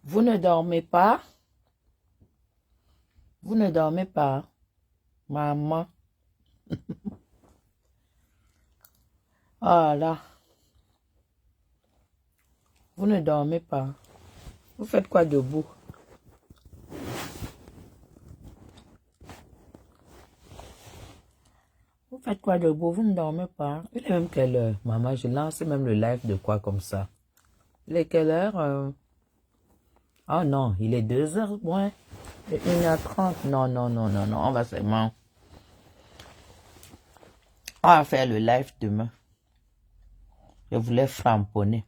Vous ne dormez pas? Vous ne dormez pas, maman? Ah là, vous ne dormez pas. Vous faites quoi debout? Vous faites quoi debout? Vous ne dormez pas? Il est même quelle heure? Maman, je lance même le live de quoi comme ça? Il est quelle heure? Oh non, il est 2 heures, ouais. Et 1h30. Non, non, non, non, non. On va seulement. On va faire le live demain. Je voulais framponner.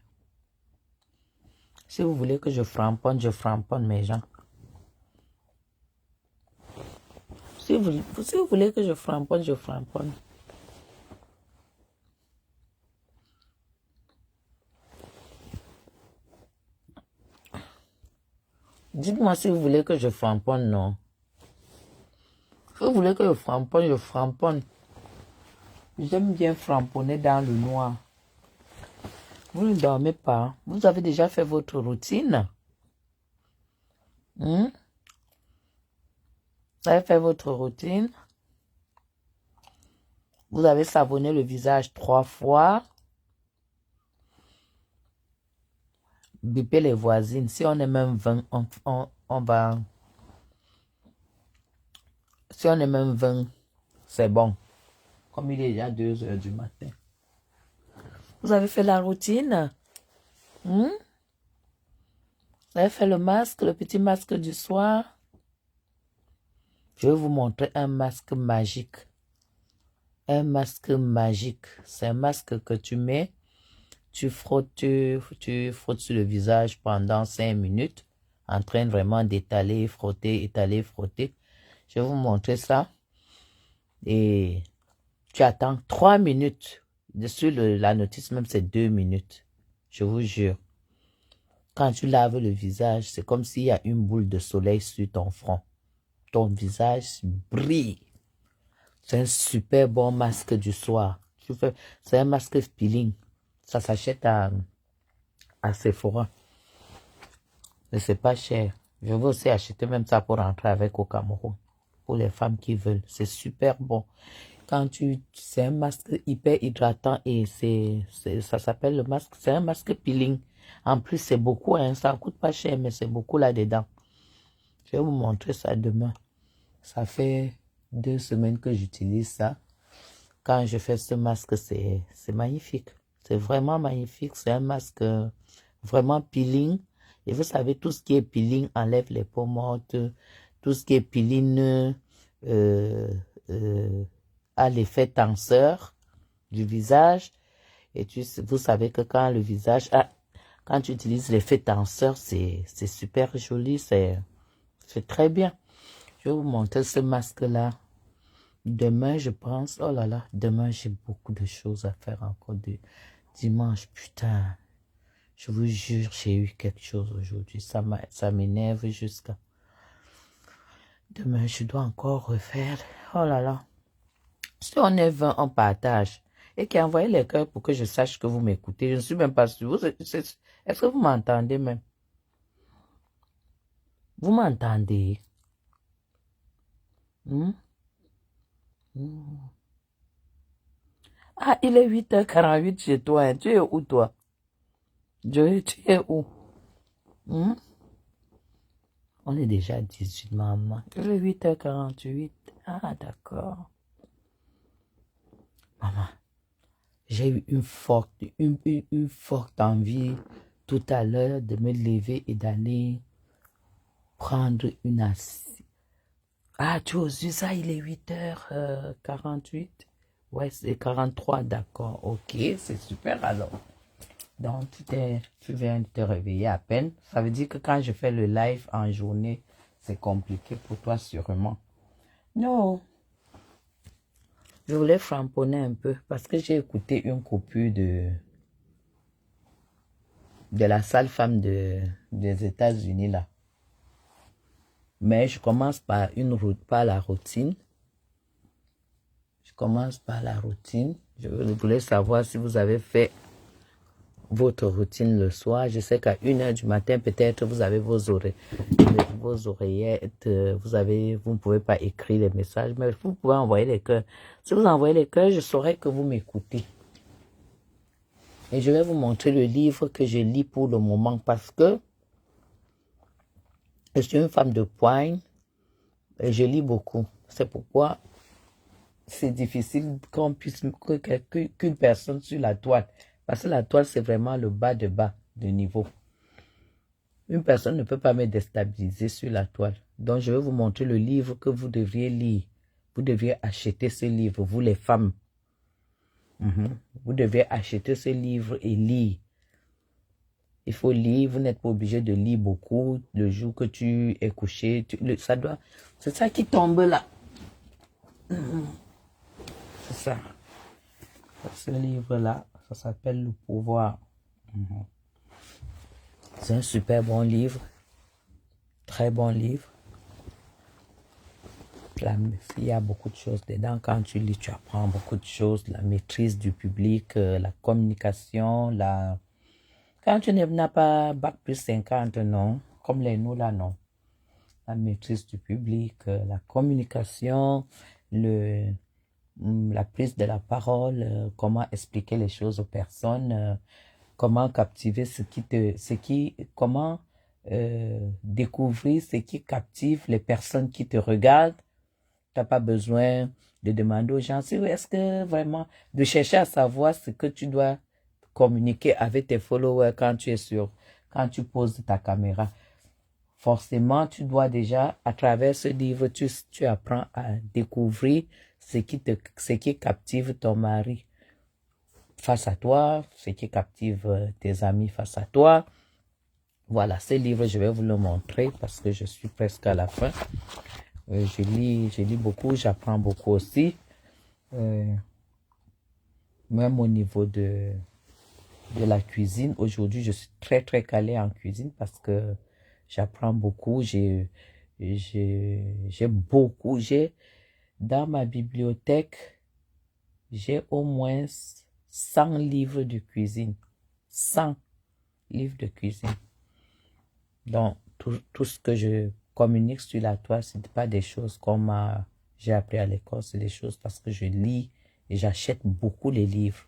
Si vous voulez que je framponne mes gens. Si vous voulez que je framponne, je framponne. Dites-moi si vous voulez que je framponne, non. Si vous voulez que je framponne, je framponne. J'aime bien framponner dans le noir. Vous ne dormez pas. Vous avez déjà fait votre routine? Hmm? Vous avez fait votre routine? Vous avez savonné le visage 3 fois? Bipez les voisines. Si on est même 20, on va... Si on est même 20, c'est bon. Comme il est déjà 2 heures du matin. Vous avez fait la routine? Hmm? Vous avez fait le masque, le petit masque du soir? Je vais vous montrer un masque magique. Un masque magique. C'est un masque que tu mets, tu frottes sur le visage pendant 5 minutes, en train vraiment d'étaler, frotter, étaler, frotter. Je vais vous montrer ça. Et tu attends 3 minutes. Dessus la notice même, c'est 2 minutes. Je vous jure. Quand tu laves le visage, c'est comme s'il y a une boule de soleil sur ton front. Ton visage brille. C'est un super bon masque du soir. C'est un masque peeling. Ça s'achète à Sephora. Mais c'est pas cher. Je veux aussi acheter même ça pour rentrer avec au Cameroun. Pour les femmes qui veulent. C'est super bon. C'est un masque hyper hydratant et ça s'appelle le masque. C'est un masque peeling. En plus, c'est beaucoup, hein. Ça ne coûte pas cher, mais c'est beaucoup là-dedans. Je vais vous montrer ça demain. Ça fait 2 semaines que j'utilise ça. Quand je fais ce masque, c'est magnifique. C'est vraiment magnifique. C'est un masque vraiment peeling. Et vous savez, tout ce qui est peeling enlève les peaux mortes. Tout ce qui est peeling euh, euh, a l'effet tenseur du visage. Et vous savez que quand le visage quand tu utilises l'effet tenseur, c'est super joli. C'est très bien. Je vais vous montrer ce masque-là. Demain, je pense, oh là là, demain, j'ai beaucoup de choses à faire encore de dimanche. Putain, je vous jure, j'ai eu quelque chose aujourd'hui. Ça m'énerve jusqu'à... Demain, je dois encore refaire. Oh là là. Si on est 20, on partage. Et qui envoyé les cœurs pour que je sache que vous m'écoutez. Je ne suis même pas sûre. Est-ce que vous m'entendez même? Vous m'entendez? Hmm? Hmm. Ah, il est 8h48 chez toi, hein. Tu es où, toi? Joey, tu es où? Hmm? On est déjà à 18, maman. Il est 8h48. Ah, d'accord. Maman, j'ai eu une forte envie tout à l'heure de me lever et d'aller prendre une assise. Ah, tu as vu ça, il est 8h48. Ouais, c'est 43, d'accord. Ok, c'est super alors. Donc, tu viens de te réveiller à peine. Ça veut dire que quand je fais le live en journée, c'est compliqué pour toi sûrement. Non, je voulais framponner un peu parce que j'ai écouté une coupure de la sale femme des États-Unis là. Mais je commence par la routine. Je commence par la routine. Je voulais savoir si vous avez fait votre routine le soir. Je sais qu'à 1h du matin, peut-être, vous avez vos oreillettes, vous ne pouvez pas écrire les messages, mais vous pouvez envoyer les cœurs. Si vous envoyez les cœurs, je saurai que vous m'écoutez. Et je vais vous montrer le livre que je lis pour le moment parce que je suis une femme de poigne et je lis beaucoup. C'est pourquoi c'est difficile qu'on puisse qu'une personne sur la toile. Parce que la toile, c'est vraiment le bas de niveau. Une personne ne peut pas me déstabiliser sur la toile. Donc, je vais vous montrer le livre que vous devriez lire. Vous devriez acheter ce livre, vous les femmes. Vous devez acheter ce livre et lire. Il faut lire, vous n'êtes pas obligé de lire beaucoup. Le jour que tu es couché, c'est ça qui tombe là. C'est ça. Ce livre-là, ça s'appelle Le Pouvoir. C'est un super bon livre. Très bon livre. Il y a beaucoup de choses dedans. Quand tu lis, tu apprends beaucoup de choses. La maîtrise du public, la communication, Quand tu n'as pas bac plus 50, non. Comme les nous là, non. La maîtrise du public, la communication, la prise de la parole, comment expliquer les choses aux personnes, comment captiver comment découvrir ce qui captive les personnes qui te regardent. Tu n'as pas besoin de demander aux gens, est-ce que vraiment, de chercher à savoir ce que tu dois communiquer avec tes followers quand tu poses ta caméra. Forcément, tu dois déjà, à travers ce livre, tu apprends à découvrir ce qui captive ton mari face à toi, ce qui captive tes amis face à toi. Voilà, ce livre, je vais vous le montrer parce que je suis presque à la fin. Je lis beaucoup, j'apprends beaucoup aussi. Même au niveau de la cuisine. Aujourd'hui, je suis très, très calée en cuisine parce que j'apprends beaucoup. Dans ma bibliothèque, j'ai au moins 100 livres de cuisine. 100 livres de cuisine. Donc, tout ce que je communique sur la toile, ce n'est pas des choses comme j'ai appris à l'école, c'est des choses parce que je lis et j'achète beaucoup les livres.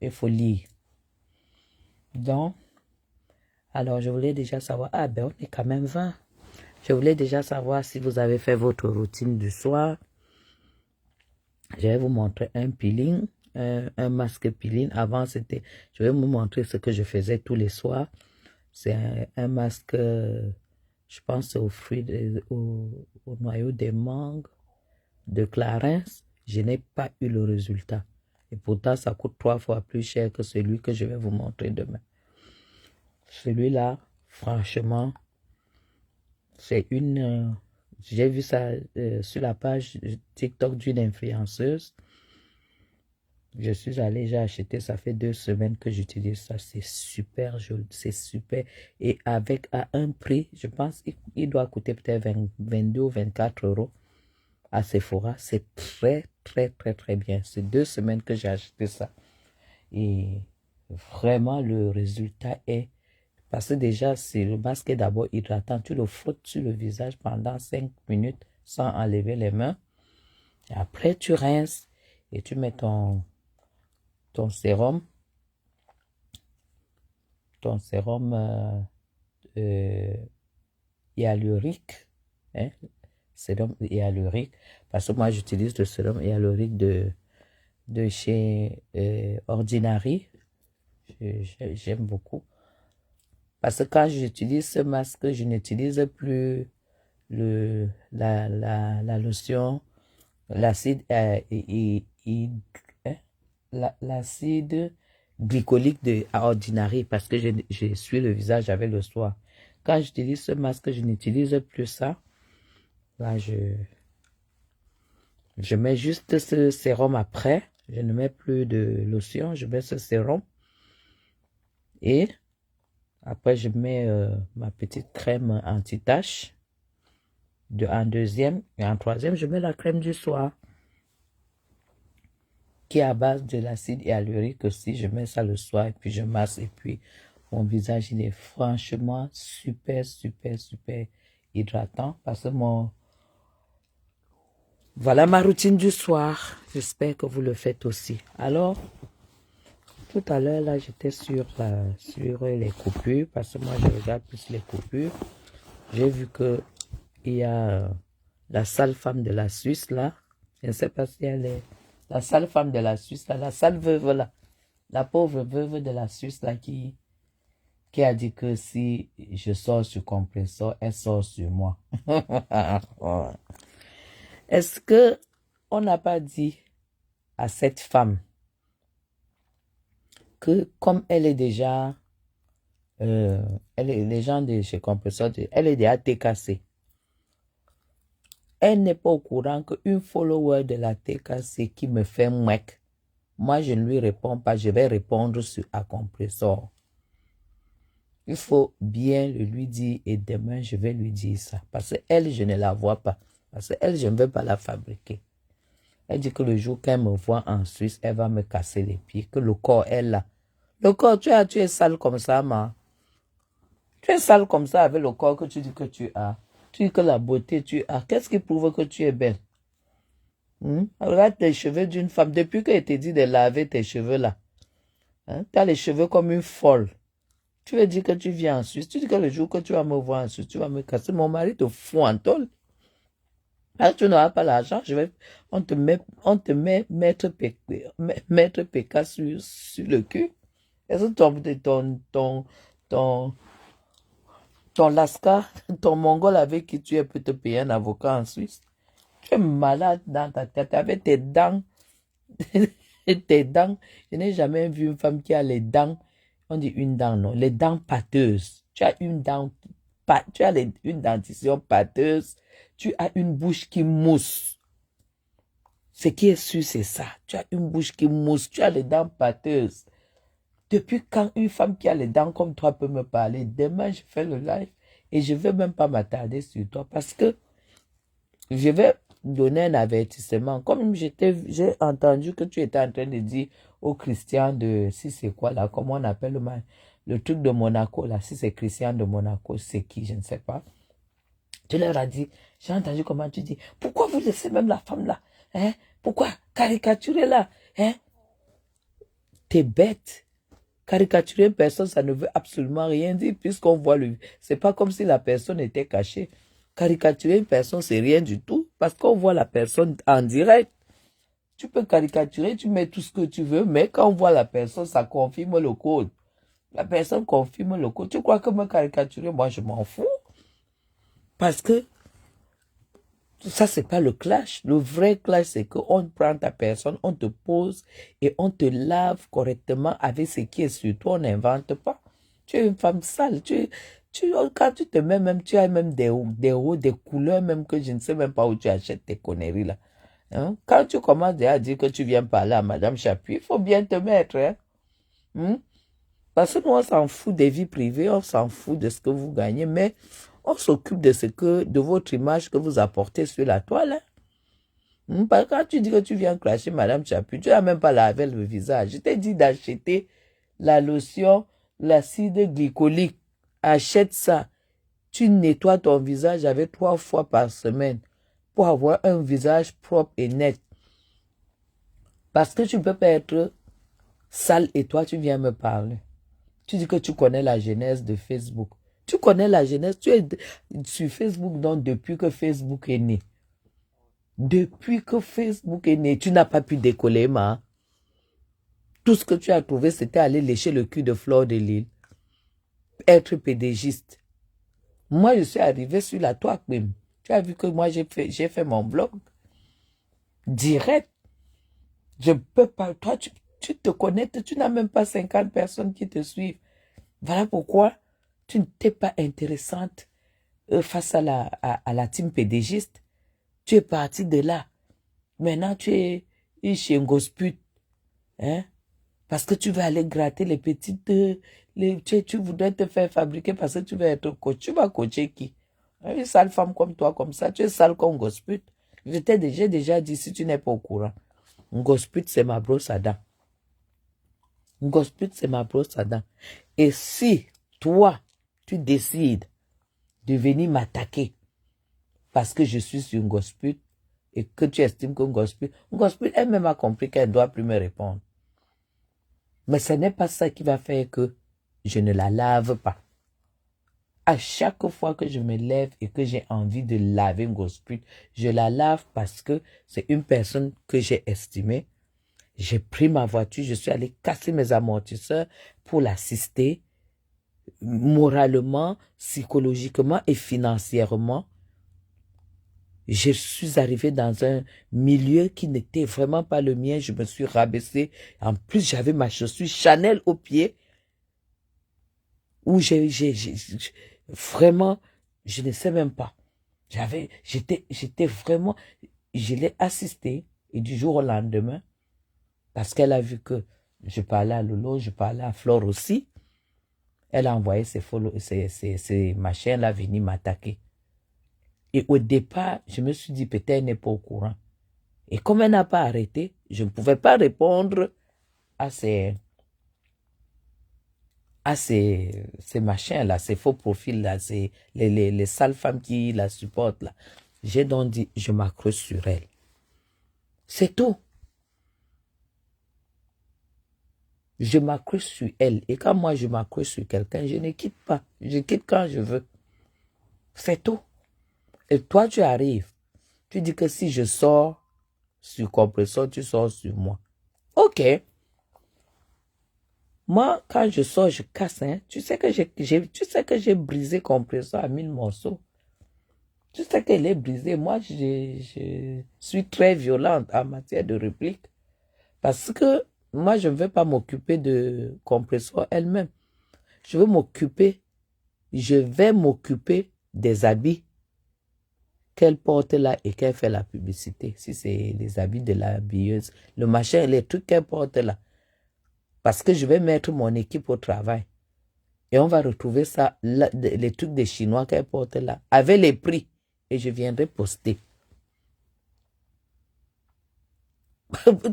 Il faut lire. Donc, alors je voulais déjà savoir, on est quand même 20. Je voulais déjà savoir si vous avez fait votre routine du soir. Je vais vous montrer un peeling, un masque peeling. Avant, je vais vous montrer ce que je faisais tous les soirs. C'est un masque, je pense au noyau des mangues de Clarins. Je n'ai pas eu le résultat. Et pourtant, ça coûte 3 fois plus cher que celui que je vais vous montrer demain. Celui-là, franchement, c'est j'ai vu ça sur la page TikTok d'une influenceuse. Je suis allé, j'ai acheté, ça fait 2 semaines que j'utilise ça. C'est super joli, c'est super. Et à un prix, je pense, il doit coûter peut-être 22 ou 24 euros à Sephora. C'est très, très, très, très bien. C'est 2 semaines que j'ai acheté ça. Et vraiment, le résultat est... Parce que déjà, c'est le masque est d'abord hydratant. Tu le frottes sur le visage pendant 5 minutes sans enlever les mains. Et après, tu rinces et tu mets ton sérum. Ton sérum hyaluronique. Sérum hyaluronique. Parce que moi, j'utilise le sérum hyaluronique de chez Ordinary. J'aime beaucoup. Parce que quand j'utilise ce masque, je n'utilise plus la lotion, l'acide l'acide glycolique de Ordinary parce que je suis le visage avec le soin. Quand j'utilise ce masque, je n'utilise plus ça. Là, je mets juste ce sérum après. Je ne mets plus de lotion, je mets ce sérum. Et après, je mets ma petite crème anti-tache. En deuxième et en troisième, je mets la crème du soir. qui est à base de l'acide hyaluronique aussi. Je mets ça le soir et puis je masse et puis mon visage, il est franchement super, super, super hydratant parce que voilà ma routine du soir. J'espère que vous le faites aussi. Alors, tout à l'heure, là, j'étais sur les coupures parce que moi, je regarde plus les coupures. J'ai vu que il y a la sale femme de la Suisse, là. Je ne sais pas si elle est... La sale femme de la Suisse, là, la sale veuve, là. La pauvre veuve de la Suisse, là, qui a dit que si je sors sur compresseur, elle sort sur moi. Est-ce que on n'a pas dit à cette femme que comme elle est déjà, les gens de chez compresseur, elle est déjà TKC. Elle n'est pas au courant qu'une follower de la TKC qui me fait mec, moi je ne lui réponds pas, je vais répondre à compresseur. Il faut bien le lui dire et demain je vais lui dire ça. Parce qu'elle, je ne la vois pas. Parce qu'elle, je ne vais pas la fabriquer. Elle dit que le jour qu'elle me voit en Suisse, elle va me casser les pieds. Que le corps est là. Le corps, tu es sale comme ça, ma. Tu es sale comme ça avec le corps que tu dis que tu as. Tu dis que la beauté tu as. Qu'est-ce qui prouve que tu es belle? Regarde les cheveux d'une femme. Depuis qu'elle t'a dit de laver tes cheveux là. Tu as les cheveux comme une folle. Tu veux dire que tu viens en Suisse. Tu dis que le jour que tu vas me voir en Suisse, tu vas me casser. Mon mari te fout en tôle. Alors, tu n'auras pas l'argent. On te met mettre PK sur le cul. Est-ce que ton lascar, ton mongol avec qui tu es peut te payer un avocat en Suisse? Tu es malade dans ta tête avec tes dents. Tes dents. Je n'ai jamais vu une femme qui a les dents. On dit une dent, non. Les dents pâteuses. Tu as une dent, une dentition pâteuse. Tu as une bouche qui mousse. Ce qui est sûr, c'est ça. Tu as une bouche qui mousse. Tu as les dents pâteuses. Depuis quand une femme qui a les dents comme toi peut me parler? Demain, je fais le live et je ne vais même pas m'attarder sur toi parce que je vais donner un avertissement. Comme j'ai entendu que tu étais en train de dire aux Christians de, si c'est quoi là, comment on appelle le truc de Monaco là, si c'est Christian de Monaco, c'est qui, je ne sais pas. Tu leur as dit, j'ai entendu comment tu dis, pourquoi vous laissez même la femme là? Hein? Pourquoi caricaturer là? Hein? T'es bête. Caricaturer une personne, ça ne veut absolument rien dire puisqu'on voit le... C'est pas comme si la personne était cachée. Caricaturer une personne, c'est rien du tout parce qu'on voit la personne en direct. Tu peux caricaturer, tu mets tout ce que tu veux, mais quand on voit la personne, ça confirme le code. La personne confirme le code. Tu crois que me caricaturer, moi je m'en fous. Parce que ça, c'est pas le clash. Le vrai clash, c'est qu'on prend ta personne, on te pose et on te lave correctement avec ce qui est sur toi. On n'invente pas. Tu es une femme sale. Quand tu te mets même, tu as même des couleurs même que je ne sais même pas où tu achètes tes conneries là. Hein? Quand tu commences déjà à dire que tu viens parler à Madame Chapuis, il faut bien te mettre. Hein? Parce que nous, on s'en fout des vies privées, on s'en fout de ce que vous gagnez, mais on s'occupe de votre image que vous apportez sur la toile. Hein? Parce que quand tu dis que tu viens clasher Madame Chapuis, tu n'as même pas lavé le visage. Je t'ai dit d'acheter la lotion, l'acide glycolique. Achète ça. Tu nettoies ton visage avec 3 fois par semaine pour avoir un visage propre et net. Parce que tu ne peux pas être sale et toi, tu viens me parler. Tu dis que tu connais la genèse de Facebook. Tu connais la genèse. Tu es sur Facebook donc depuis que Facebook est né. Depuis que Facebook est né, tu n'as pas pu décoller, ma. Tout ce que tu as trouvé, c'était aller lécher le cul de Fleur de Lille. Être pédégiste. Moi, je suis arrivé sur la toile même. Tu as vu que moi, j'ai fait mon blog. Direct. Je peux pas. Toi, tu te connectes, tu n'as même pas 50 personnes qui te suivent. Voilà pourquoi tu n'étais pas intéressante face à la team pédégiste. Tu es parti de là. Maintenant, tu es chez un gospute. Hein? Parce que tu vas aller gratter les petites... tu voudrais te faire fabriquer parce que tu veux être coach. Tu vas coacher qui? Une sale femme comme toi, comme ça, tu es sale comme gospute. J'ai déjà dit si tu n'es pas au courant. Ngosput, c'est ma brosse à dents. Ngosput, c'est ma brosse à dents. Et si toi, tu décides de venir m'attaquer parce que je suis sur Ngosput et que tu estimes que Ngosput elle-même a compris qu'elle ne doit plus me répondre. Mais ce n'est pas ça qui va faire que je ne la lave pas. À chaque fois que je me lève et que j'ai envie de laver Ngosput, je la lave parce que c'est une personne que j'ai estimée. J'ai pris ma voiture, je suis allé casser mes amortisseurs pour l'assister moralement, psychologiquement et financièrement. Je suis arrivé dans un milieu qui n'était vraiment pas le mien. Je me suis rabaissé. En plus, j'avais ma chaussure Chanel au pied. Où vraiment, je ne sais même pas. J'étais vraiment, je l'ai assisté. Et du jour au lendemain, parce qu'elle a vu que je parlais à Lolo, je parlais à Flore aussi, elle a envoyé ses machins-là venir m'attaquer. Et au départ, je me suis dit, peut-être elle n'est pas au courant. Et comme elle n'a pas arrêté, je ne pouvais pas répondre à ces machins-là, ces faux profils-là, les sales femmes qui la supportent là. J'ai donc dit, je m'accroche sur elle. C'est tout. Je m'accroche sur elle. Et quand moi je m'accroche sur quelqu'un, je ne quitte pas. Je quitte quand je veux. C'est tout. Et toi, tu arrives. Tu dis que si je sors sur compresseur, tu sors sur moi. Ok. Moi, quand je sors, je casse. Hein. Tu sais que j'ai brisé compresseur à 1000 morceaux. Tu sais qu'elle est brisée. Moi, je suis très violente en matière de réplique. Parce que moi, je ne vais pas m'occuper de compresseur elle-même. Je vais m'occuper des habits qu'elle porte là et qu'elle fait la publicité. Si c'est les habits de la habilleuse, le machin, les trucs qu'elle porte là. Parce que je vais mettre mon équipe au travail. Et on va retrouver ça, là, les trucs des Chinois qu'elle porte là, avec les prix. Et je viendrai poster.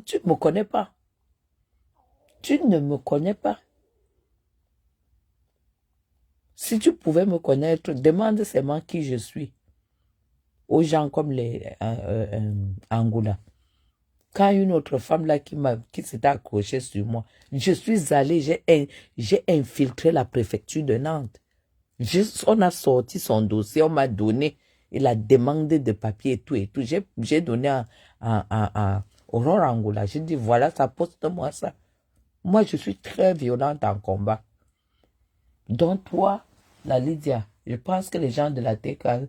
Tu ne me connais pas. Tu ne me connais pas. Si tu pouvais me connaître, demande seulement qui je suis. Aux gens comme les Angoula. Quand une autre femme là qui s'était accrochée sur moi, je suis allé, j'ai infiltré la préfecture de Nantes. On a sorti son dossier, on m'a donné la demande de papier et tout et tout. J'ai donné à Aurore Angoula. J'ai dit voilà, ça poste-moi ça. Moi, je suis très violente en combat. Donc toi, la Lydia, je pense que les gens de la TK,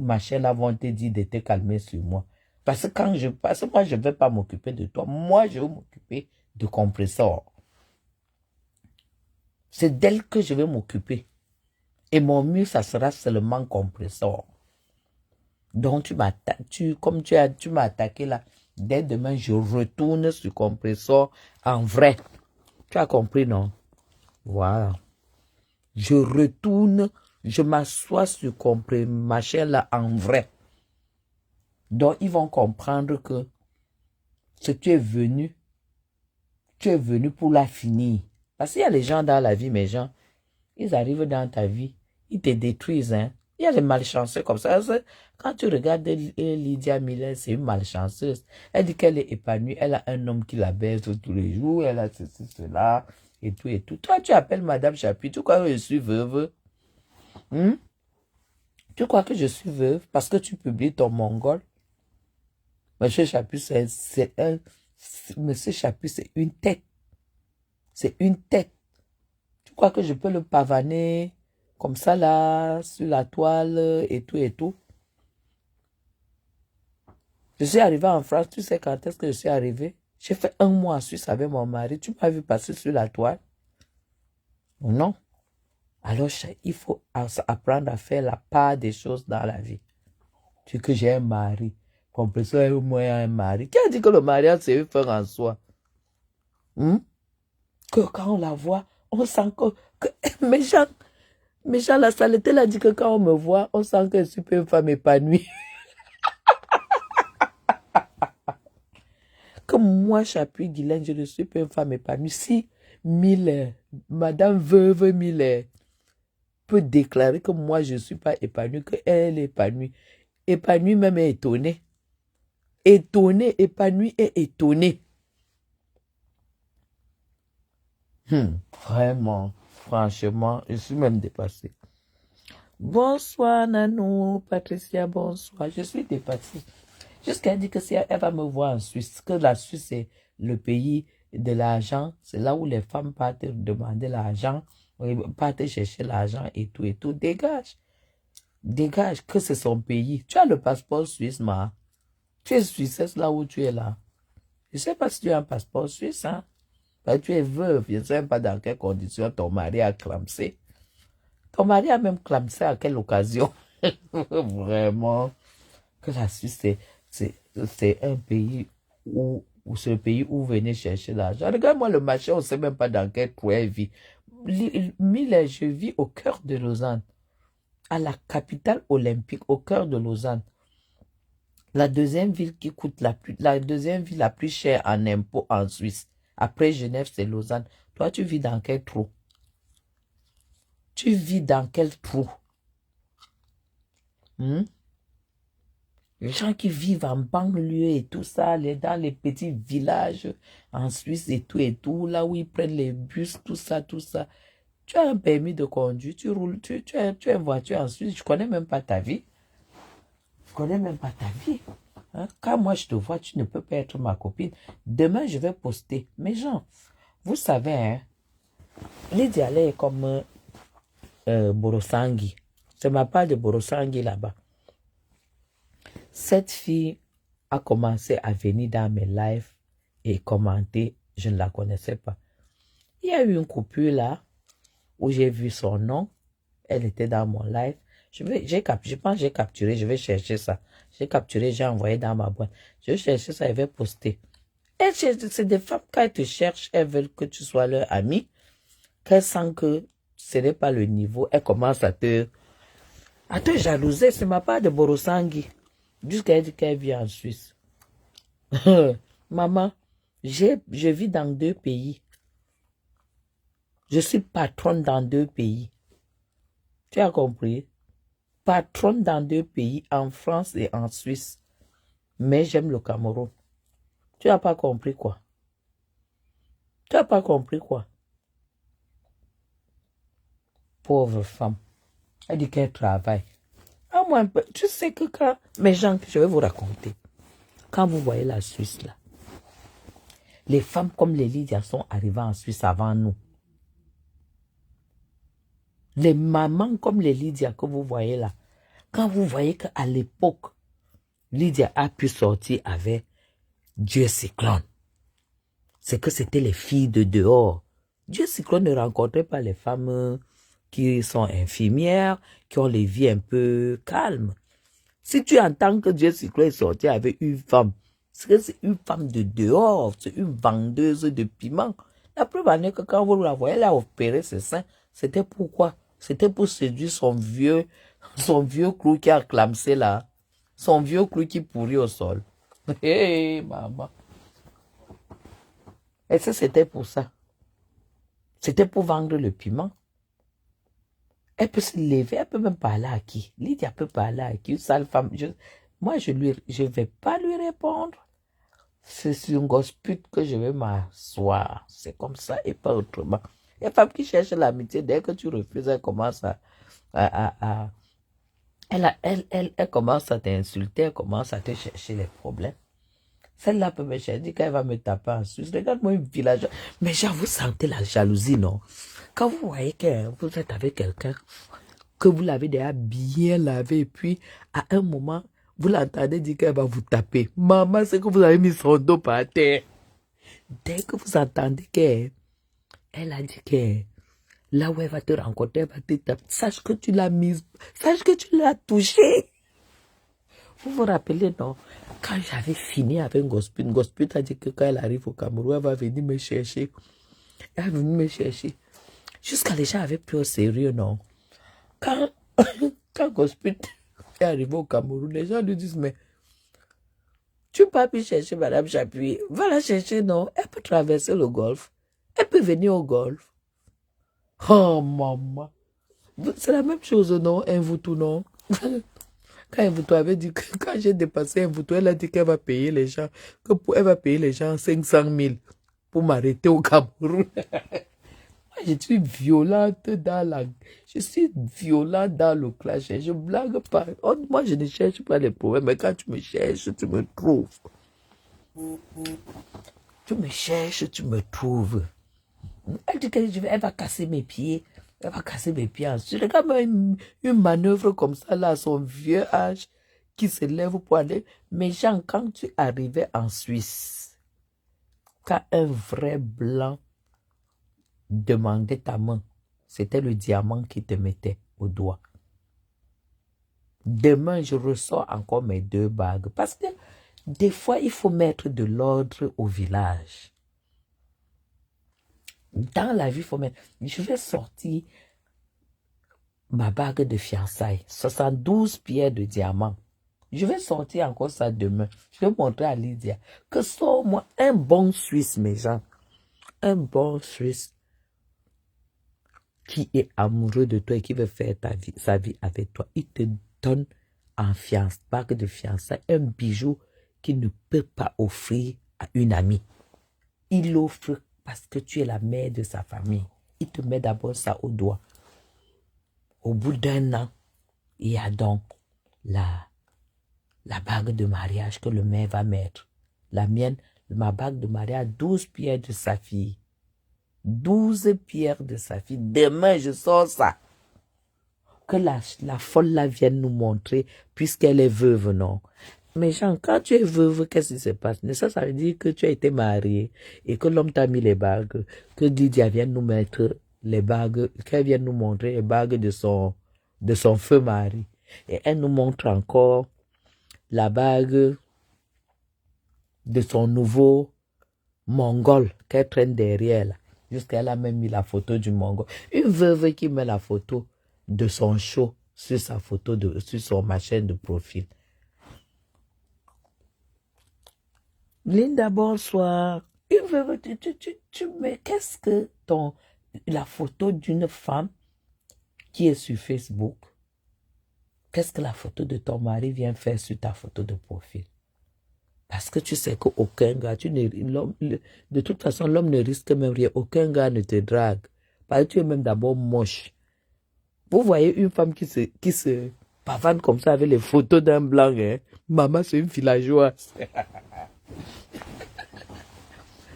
machin là, vont te dire de te calmer sur moi. Parce que quand je passe, moi, je ne vais pas m'occuper de toi. Moi, je vais m'occuper de compresseur. C'est d'elle que je vais m'occuper. Et mon mieux, ça sera seulement compresseur. Donc, comme tu m'as attaqué là, dès demain, je retourne sur compresseur en vrai. Tu as compris, non? Voilà. Je retourne, je m'assois sur machin là en vrai. Donc, ils vont comprendre que ce que tu es venu pour la finir. Parce qu'il y a les gens dans la vie, mes gens, ils arrivent dans ta vie, ils te détruisent. Hein. Il y a les malchanceux comme ça. Quand tu regardes Lydia Miller, c'est une malchanceuse. Elle dit qu'elle est épanouie, elle a un homme qui la baise tous les jours, elle a ceci, cela, et tout, et tout. Toi, tu appelles Madame Chapuis, tu crois que je suis veuve? Tu crois que je suis veuve parce que tu publies ton mongol? Monsieur Chapuis, Monsieur Chapuis, c'est une tête. C'est une tête. Tu crois que je peux le pavaner comme ça là, sur la toile et tout et tout? Je suis arrivé en France, tu sais quand est-ce que je suis arrivé? J'ai fait 1 mois en Suisse avec mon mari. Tu m'as vu passer sur la toile? Non. Alors, il faut apprendre à faire la part des choses dans la vie. Tu sais que j'ai un mari. Compresseur, moi, un mari. Qui a dit que le mariage, c'est une fin en soi? Que quand on la voit, on sent que mes gens, la saleté l'a dit que quand on me voit, on sent que je suis une femme épanouie. Que moi, Chapuis Guylaine, je ne suis pas une femme épanouie. Si Mille, Madame Veuve Mille peut déclarer que moi, je ne suis pas épanouie, qu'elle est épanouie. Épanouie même est étonnée. Étonnée, épanouie et étonnée. Vraiment, franchement, je suis même dépassée. Bonsoir Nanou, Patricia, bonsoir. Je suis dépassée. Jusqu'à dire que si elle va me voir en Suisse, que la Suisse c'est le pays de l'argent, c'est là où les femmes partent demander l'argent, partent chercher l'argent et tout. Dégage. Dégage, que c'est son pays. Tu as le passeport suisse, ma. Tu es suissesse là où tu es là. Je ne sais pas si tu as un passeport suisse, hein. Ben, tu es veuve, je ne sais pas dans quelles conditions ton mari a clamsé. Ton mari a même clamsé à quelle occasion. Vraiment. Que la Suisse, c'est un pays où c'est le pays où vous venez chercher l'argent. Regarde-moi le marché, on ne sait même pas dans quel coin elle vit. Mille, je vis au cœur de Lausanne, à la capitale olympique, au cœur de Lausanne. La deuxième ville qui coûte la deuxième ville la plus chère en impôts en Suisse. Après Genève, c'est Lausanne. Toi, tu vis dans quel trou? Tu vis dans quel trou? Les gens qui vivent en banlieue et tout ça, dans les petits villages en Suisse et tout, là où ils prennent les bus, tout ça. Tu as un permis de conduire, tu roules, tu as une voiture en Suisse, je ne connais même pas ta vie. Je ne connais même pas ta vie. Hein? Quand moi je te vois, tu ne peux pas être ma copine. Demain, je vais poster. Mais gens, vous savez, hein, Lydia est comme Borosangui. C'est ma part de Borosangui là-bas. Cette fille a commencé à venir dans mes lives et commenter. Je ne la connaissais pas. Il y a eu une coupure là où j'ai vu son nom. Elle était dans mon live. Je pense que j'ai capturé. Je vais chercher ça. J'ai capturé, j'ai envoyé dans ma boîte. Je vais chercher ça et vais poster. C'est des femmes, quand elles te cherchent, elles veulent que tu sois leur amie. Qu'elles sentent que ce n'est pas le niveau, elles commencent à te jalouser. C'est ma part de Borosangui. Jusqu'à elle dit qu'elle vit en Suisse. Maman, je vis dans 2 pays. Je suis patronne dans 2 pays. Tu as compris? Patronne dans 2 pays, en France et en Suisse. Mais j'aime le Cameroun. Tu n'as pas compris quoi? Tu n'as pas compris quoi? Pauvre femme. Elle dit qu'elle travaille. Ah, moi, tu sais que quand mes gens, je vais vous raconter. Quand vous voyez la Suisse là, les femmes comme les Lydia sont arrivées en Suisse avant nous. Les mamans comme les Lydia que vous voyez là, quand vous voyez qu'à l'époque, Lydia a pu sortir avec Dieu Cyclone, c'est que c'était les filles de dehors. Dieu Cyclone ne rencontrait pas les femmes qui sont infirmières, qui ont les vies un peu calmes. Si tu entends que Dieu Cyclone est sorti avec une femme, c'est que c'est une femme de dehors, c'est une vendeuse de piment. La preuve en est que quand vous la voyez, elle a opéré ses seins. C'était pourquoi? C'était pour séduire son vieux clou qui a clamsé là. Son vieux clou qui pourrit au sol. Hé, hey, maman. Et ça, c'était pour ça. C'était pour vendre le piment. Elle peut se lever, elle peut même parler à qui? Lydia peut parler à qui? Une sale femme. Moi, je ne vais pas lui répondre. C'est sur une gosse pute que je vais m'asseoir. C'est comme ça et pas autrement. Il y a une femme qui cherche l'amitié. Dès que tu refuses, elle commence elle commence à t'insulter, elle commence à te chercher les problèmes. Celle-là peut me chercher, elle dit qu'elle va me taper en Suisse. Regarde-moi une village. Mais genre, vous sentez la jalousie, non? Quand vous voyez que vous êtes avec quelqu'un, que vous l'avez déjà bien lavé, et puis à un moment, vous l'entendez dire qu'elle va vous taper. Maman, c'est que vous avez mis son dos par terre. Dès que vous entendez qu'elle a dit que là où elle va te rencontrer, elle va te taper, sache que tu l'as mise, sache que tu l'as touchée. Vous vous rappelez, non? Quand j'avais fini avec une gospel a dit que quand elle arrive au Cameroun, elle va venir me chercher. Elle est venue me chercher. Jusqu'à les gens avaient pris au sérieux, non? Quand Gospel est arrivé au Cameroun, les gens lui disent, mais Tu peux plus chercher Madame Chapuis. Va la chercher, non. Elle peut traverser le golfe. Elle peut venir au golfe. Oh, maman. C'est la même chose, non? Un Voutou, non? Quand Mvuto avait dit que quand j'ai dépassé Mvuto, elle a dit qu'elle va payer les gens, elle va payer les gens 500 000 pour m'arrêter au Cameroun. Je suis violente je suis violente dans le clash. Je blague pas. Oh, moi, je ne cherche pas les problèmes, mais quand tu me cherches, tu me trouves. Tu me cherches, tu me trouves. Elle dit qu'elle va casser mes pieds. Elle va casser mes pieds ensuite. Regarde une manœuvre comme ça, là, à son vieux âge, qui se lève pour aller. Mais Jean, quand tu arrivais en Suisse, quand un vrai blanc demandait ta main, c'était le diamant qui te mettait au doigt. Demain, je ressors encore mes 2 bagues. Parce que des fois, il faut mettre de l'ordre au village. Dans la vie, il faut mettre... Je vais sortir ma bague de fiançailles, 72 pierres de diamant. Je vais sortir encore ça demain. Je vais montrer à Lydia que sors-moi un bon Suisse, mes gens. Un bon Suisse qui est amoureux de toi et qui veut faire sa vie avec toi. Il te donne en bague de fiançailles un bijou qu'il ne peut pas offrir à une amie. Il l'offre parce que tu es la mère de sa famille. Il te met d'abord ça au doigt. Au bout d'1 an, il y a donc la bague de mariage que le maire va mettre. La mienne, ma bague de mariage, 12 pierres de sa fille. 12 pierres de sa fille. Demain, je sors ça. Que la folle là vienne nous montrer, puisqu'elle est veuve, non? Mais Jean, quand tu es veuve, qu'est-ce qui se passe? Ça veut dire que tu as été mariée et que l'homme t'a mis les bagues. Que Lydia vienne nous mettre les bagues, qu'elle vienne nous montrer les bagues de son feu mari. Et elle nous montre encore la bague de son nouveau mongol qu'elle traîne derrière là. Jusqu'elle a même mis la photo du mongol. Une veuve qui met la photo de son show sur sa photo, sur son machin de profil. Linda, bonsoir. Une veuve, tu mets, qu'est-ce que la photo d'une femme qui est sur Facebook, qu'est-ce que la photo de ton mari vient faire sur ta photo de profil? Parce que tu sais qu'aucun gars, de toute façon, l'homme ne risque même rien. Aucun gars ne te drague. Parce que tu es même d'abord moche. Vous voyez une femme qui se pavane comme ça avec les photos d'un blanc, hein? Maman, c'est une villageoise.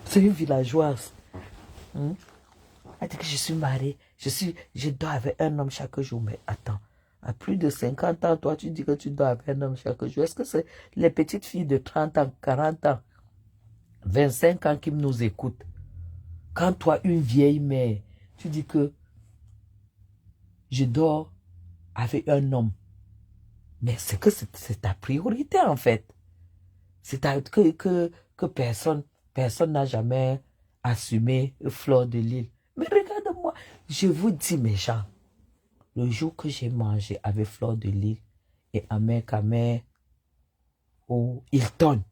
C'est une villageoise. Elle dit que je suis mariée. Je dors avec un homme chaque jour. Mais attends. À plus de 50 ans, toi, tu dis que tu dors avec un homme chaque jour. Est-ce que c'est les petites filles de 30 ans, 40 ans, 25 ans qui nous écoutent? Quand toi, une vieille mère, tu dis que je dors avec un homme. Mais c'est que c'est ta priorité, en fait. C'est que personne n'a jamais assumé Fleur de Lys. Mais regarde-moi, je vous dis, mes gens, le jour que j'ai mangé avec Fleur de Lys et Ahmed Kamer au Hilton,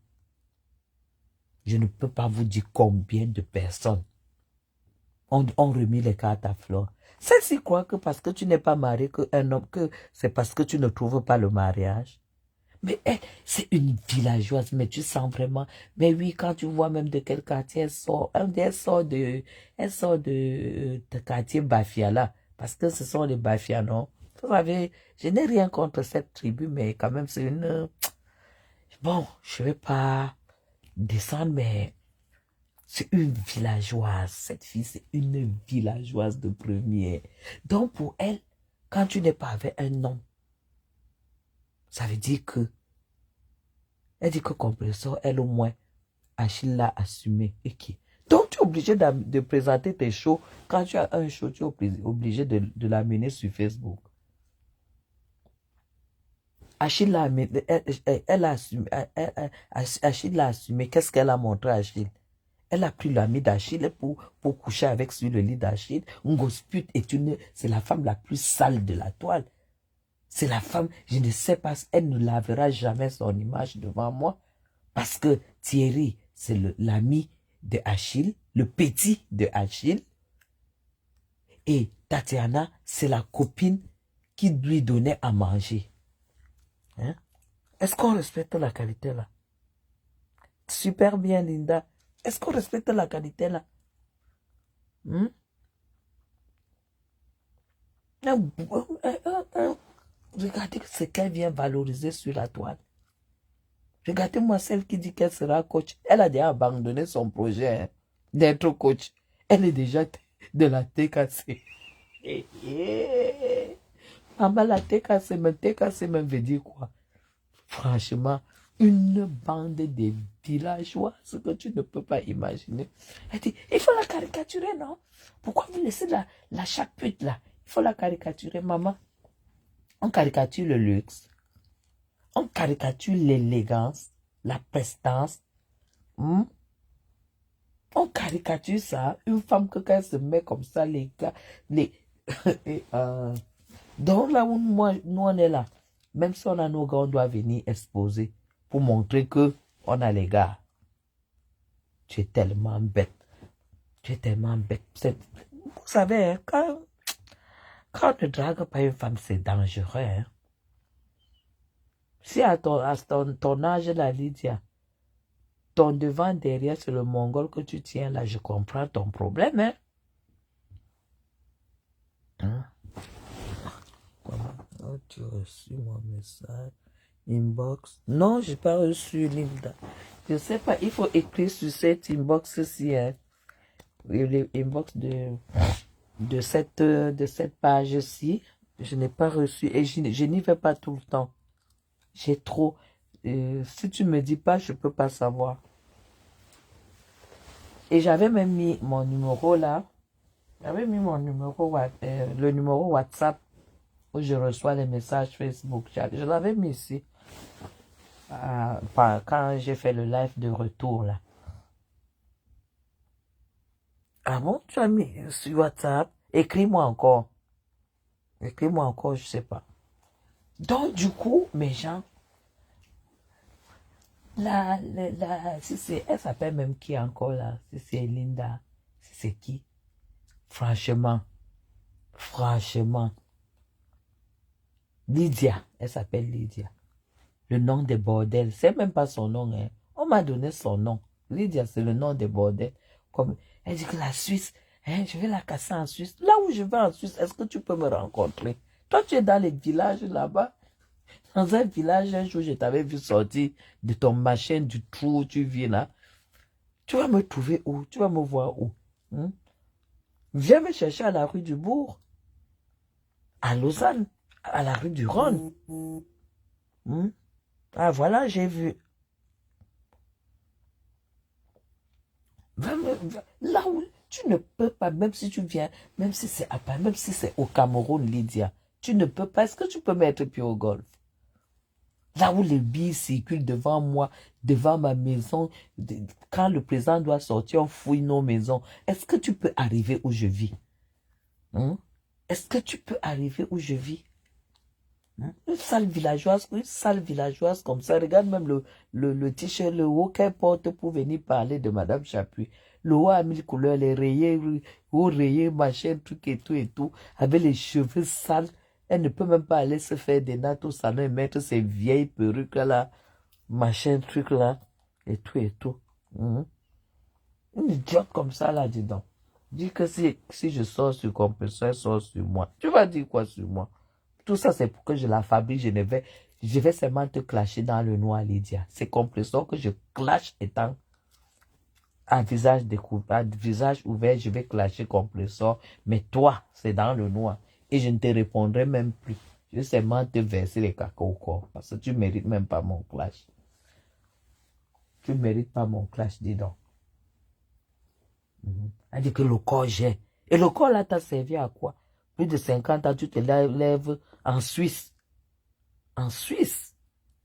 je ne peux pas vous dire combien de personnes ont remis les cartes à Fleur. Celle-ci croit que parce que tu n'es pas marié qu'un homme, que c'est parce que tu ne trouves pas le mariage. Mais elle, c'est une villageoise, mais tu sens vraiment. Mais oui, quand tu vois même de quel quartier elle sort de quartier Bafia là. Parce que ce sont les Bafia, non? Vous savez, je n'ai rien contre cette tribu, mais quand même, c'est une... Bon, je ne vais pas descendre, mais c'est une villageoise. Cette fille, c'est une villageoise de première. Donc, pour elle, quand tu n'es pas avec un homme, ça veut dire que... Elle dit que compresseur, elle au moins, Achille l'a assumé. Okay. Donc, tu es obligé de présenter tes shows. Quand tu as un show, tu es obligé de l'amener sur Facebook. Achille l'a amené, elle a assumé. Achille l'a assumé. Qu'est-ce qu'elle a montré à Achille? Elle a pris l'ami d'Achille pour coucher avec sur le lit d'Achille. Ngosput c'est la femme la plus sale de la toile. C'est la femme, je ne sais pas, elle ne lavera jamais son image devant moi. Parce que Thierry, c'est l'ami de Achille, le petit de Achille. Et Tatiana, c'est la copine qui lui donnait à manger. Hein? Est-ce qu'on respecte la qualité là? Super bien, Linda. Est-ce qu'on respecte la qualité là? Hmm? Regardez ce qu'elle vient valoriser sur la toile. Regardez-moi celle qui dit qu'elle sera coach. Elle a déjà abandonné son projet hein, d'être coach. Elle est déjà de la TKC. Maman, la TKC même veut dire quoi? Franchement, une bande de villageois, ce que tu ne peux pas imaginer. Elle dit, il faut la caricaturer, non? Pourquoi vous laissez la chapute là? Il faut la caricaturer, maman. On caricature le luxe. On caricature l'élégance, la prestance. On caricature ça. Une femme que quand elle se met comme ça, les gars, donc là où nous on est là, même si on a nos gars, on doit venir exposer pour montrer que on a les gars. Tu es tellement bête. Tu es tellement bête. Vous savez, hein, quand on ne drague pas une femme, c'est dangereux. Hein. Si à ton âge, la Lydia, ton devant, derrière, c'est le mongol que tu tiens là, je comprends ton problème. Hein? Comment? Oh, tu as reçu mon message. Inbox. Non, je n'ai pas reçu, Linda. Je ne sais pas, il faut écrire sur cette inbox-ci. Hein. L'inbox de cette page-ci. Je n'ai pas reçu et je n'y vais pas tout le temps. J'ai trop. Si tu ne me dis pas, je ne peux pas savoir. Et j'avais même mis mon numéro là. J'avais mis mon numéro, le numéro WhatsApp où je reçois les messages Facebook. Je l'avais mis ici. Quand j'ai fait le live de retour là. Ah bon, tu as mis sur WhatsApp? Écris-moi encore. Écris-moi encore, je sais pas. Donc, du coup, mes gens, elle s'appelle même qui encore là? Si c'est Linda, si c'est qui? Franchement, Lydia, elle s'appelle Lydia. Le nom des bordels, c'est même pas son nom. Hein. On m'a donné son nom. Lydia, c'est le nom des bordels. Comme, elle dit que la Suisse, hein, je vais la casser en Suisse. Là où je vais en Suisse, est-ce que tu peux me rencontrer? Toi, tu es dans les villages là-bas. Dans un village, un jour, je t'avais vu sortir de ton machin, du trou où tu vis là. Tu vas me trouver où? Tu vas me voir où? Hein? Viens me chercher à la rue du Bourg, à Lausanne, à la rue du Rhône. Hein? Ah, voilà, j'ai vu. Là où tu ne peux pas, même si tu viens, même si c'est à Paris, même si c'est au Cameroun, Lydia, tu ne peux pas. Est-ce que tu peux mettre pied au golf? Là où les billes circulent devant moi, devant ma maison, quand le président doit sortir, on fouille nos maisons. Est-ce que tu peux arriver où je vis? Hein? Est-ce que tu peux arriver où je vis? Hein? Une salle villageoise comme ça. Regarde même le t-shirt, le haut qu'elle porte pour venir parler de Madame Chapuis. Le haut a mille couleurs, les rayés, haut rayé, machin, truc et tout, avec les cheveux sales. Elle ne peut même pas aller se faire des nattes au salon et mettre ses vieilles perruques là, machin, truc là, et tout. Une idiote comme ça là, dis donc. Dis que si je sors sur compresseur, elle sort sur moi. Tu vas dire quoi sur moi? Tout ça, c'est pour que je la fabrique. Je vais seulement te clasher dans le noir, Lydia. C'est compresseur que je clash étant à visage découvert, à visage ouvert, je vais clasher compresseur. Mais toi, c'est dans le noir. Et je ne te répondrai même plus. Je vais seulement te verser les cacao au corps. Parce que tu ne mérites même pas mon clash. Tu ne mérites pas mon clash, dis donc. Elle dit que le corps j'ai. Et le corps là t'a servi à quoi? Plus de 50 ans, tu te lèves en Suisse. En Suisse.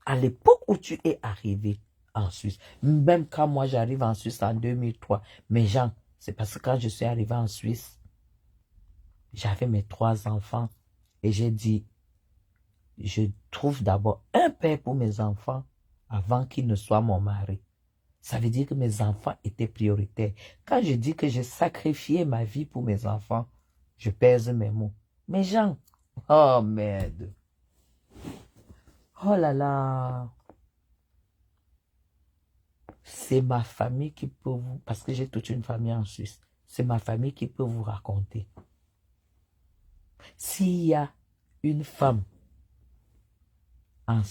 À l'époque où tu es arrivé en Suisse. Même quand moi j'arrive en Suisse en 2003. Mes gens, c'est parce que quand je suis arrivé en Suisse, j'avais mes 3 enfants. Et j'ai dit, je trouve d'abord un père pour mes enfants. avant qu'il ne soit mon mari. Ça veut dire que mes enfants étaient prioritaires. Quand je dis que j'ai sacrifié ma vie pour mes enfants, je pèse mes mots. Mes gens, oh merde. Oh là là. C'est ma famille qui peut vous... Parce que j'ai toute une famille en Suisse. C'est ma famille qui peut vous raconter. S'il y a une femme en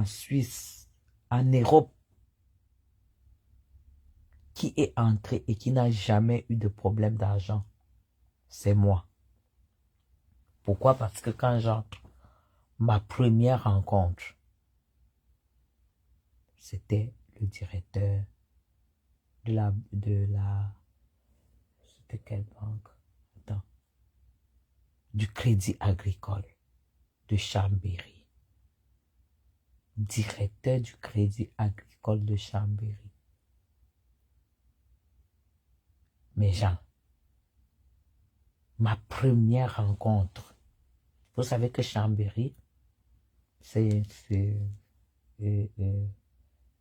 Suisse, en Europe, qui est entrée et qui n'a jamais eu de problème d'argent, c'est moi. Pourquoi? Parce que quand j'entre, ma première rencontre, c'était le directeur c'était quelle banque? Attends. Du Crédit Agricole de Chambéry. Directeur du Crédit Agricole de Chambéry. Mes gens, ma première rencontre. Vous savez que Chambéry, c'est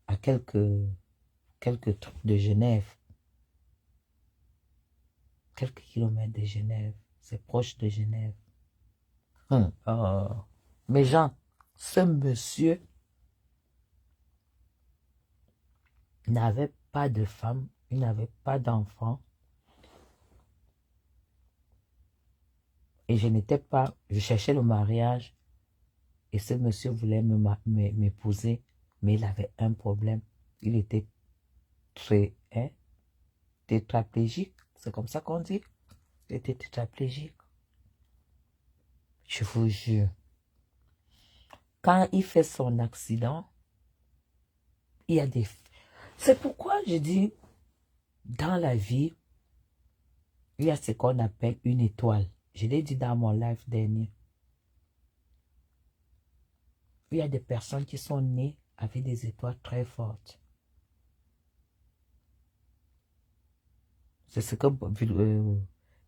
à quelques trucs de Genève. Quelques kilomètres de Genève. C'est proche de Genève. Mes gens, ce monsieur n'avait pas de femme, il n'avait pas d'enfant. Et je cherchais le mariage. Et ce monsieur voulait m'épouser, mais il avait un problème. Il était tétraplégique. C'est comme ça qu'on dit. Il était tétraplégique. Je vous jure. Quand il fait son accident, il y a des... C'est pourquoi je dis, dans la vie, il y a ce qu'on appelle une étoile. Je l'ai dit dans mon live dernier. Il y a des personnes qui sont nées avec des étoiles très fortes. C'est ce que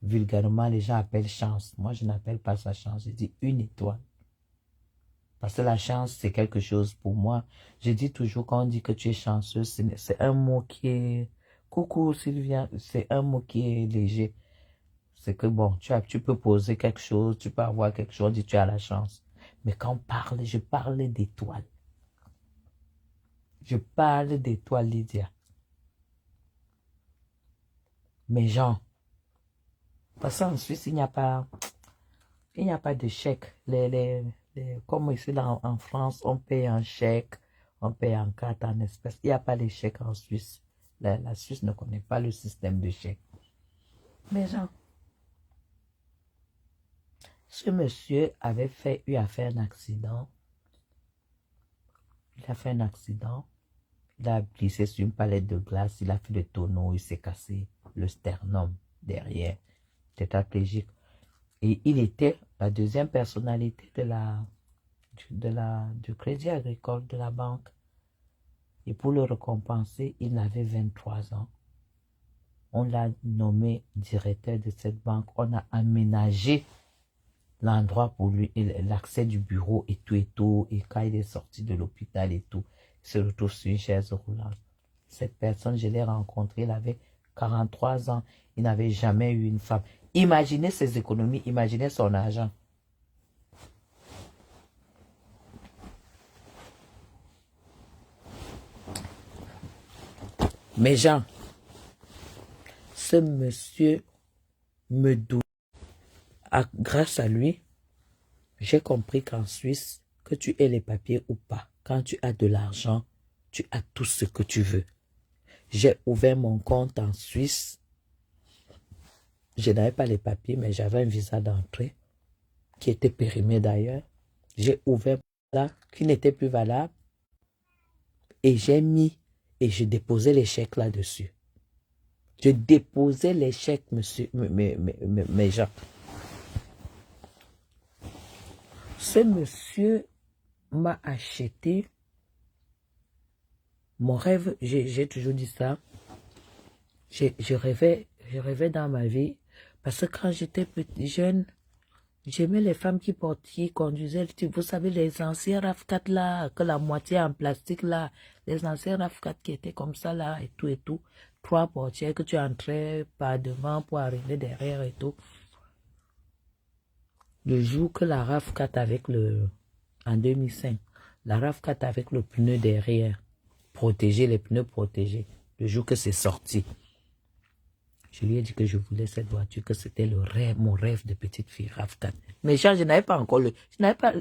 vulgairement les gens appellent chance. Moi, je n'appelle pas ça chance. Je dis une étoile. Parce que la chance, c'est quelque chose pour moi. Je dis toujours, quand on dit que tu es chanceux, c'est un mot qui est... Coucou Sylvia, c'est un mot qui est léger. C'est que bon, tu peux poser quelque chose, tu peux avoir quelque chose, et tu as la chance. Mais quand on parle, je parle d'étoiles. Je parle d'étoiles, Lydia. Mes gens, parce qu'en Suisse, il n'y a pas de chèque. Comme ici en France, on paye en chèque, on paye en carte, en espèces. Il n'y a pas de chèque en Suisse. La Suisse ne connaît pas le système de chèque. Mes gens, ce monsieur avait eu à faire un accident. Il a fait un accident. Il a glissé sur une palette de glace. Il a fait le tonneau. Il s'est cassé le sternum derrière. Tétraplégique. Et il était la deuxième personnalité du Crédit Agricole de la banque. Et pour le récompenser, il avait 23 ans. On l'a nommé directeur de cette banque. On a aménagé l'endroit pour lui, l'accès du bureau et tout et tout. Et quand il est sorti de l'hôpital et tout, il se retrouve sur une chaise roulante. Cette personne, je l'ai rencontrée, il avait 43 ans. Il n'avait jamais eu une femme. Imaginez ses économies, imaginez son argent. Mes gens, ce monsieur me donne, grâce à lui, j'ai compris qu'en Suisse, que tu aies les papiers ou pas, quand tu as de l'argent, tu as tout ce que tu veux. J'ai ouvert mon compte en Suisse. Je n'avais pas les papiers, mais j'avais un visa d'entrée qui était périmé d'ailleurs. J'ai ouvert là, qui n'était plus valable. Et j'ai mis, et je déposais les chèques là-dessus. Je déposais les chèques, monsieur, mes gens. Ce monsieur m'a acheté mon rêve, j'ai toujours dit ça. Je rêvais dans ma vie, parce que quand j'étais petit jeune, J'aimais les femmes qui conduisaient, vous savez, les anciens RAV4 là, que la moitié en plastique là, les anciens RAV4 qui étaient comme ça là, et tout. 3 portières que tu entrais par devant pour arriver derrière et tout. Le jour que la RAV4 avec en 2005, la RAV4 avec le pneu derrière, protégé, les pneus protégés, le jour que c'est sorti, je lui ai dit que je voulais cette voiture, que c'était mon rêve de petite fille RAV4. Mais je n'avais pas encore je n'avais pas,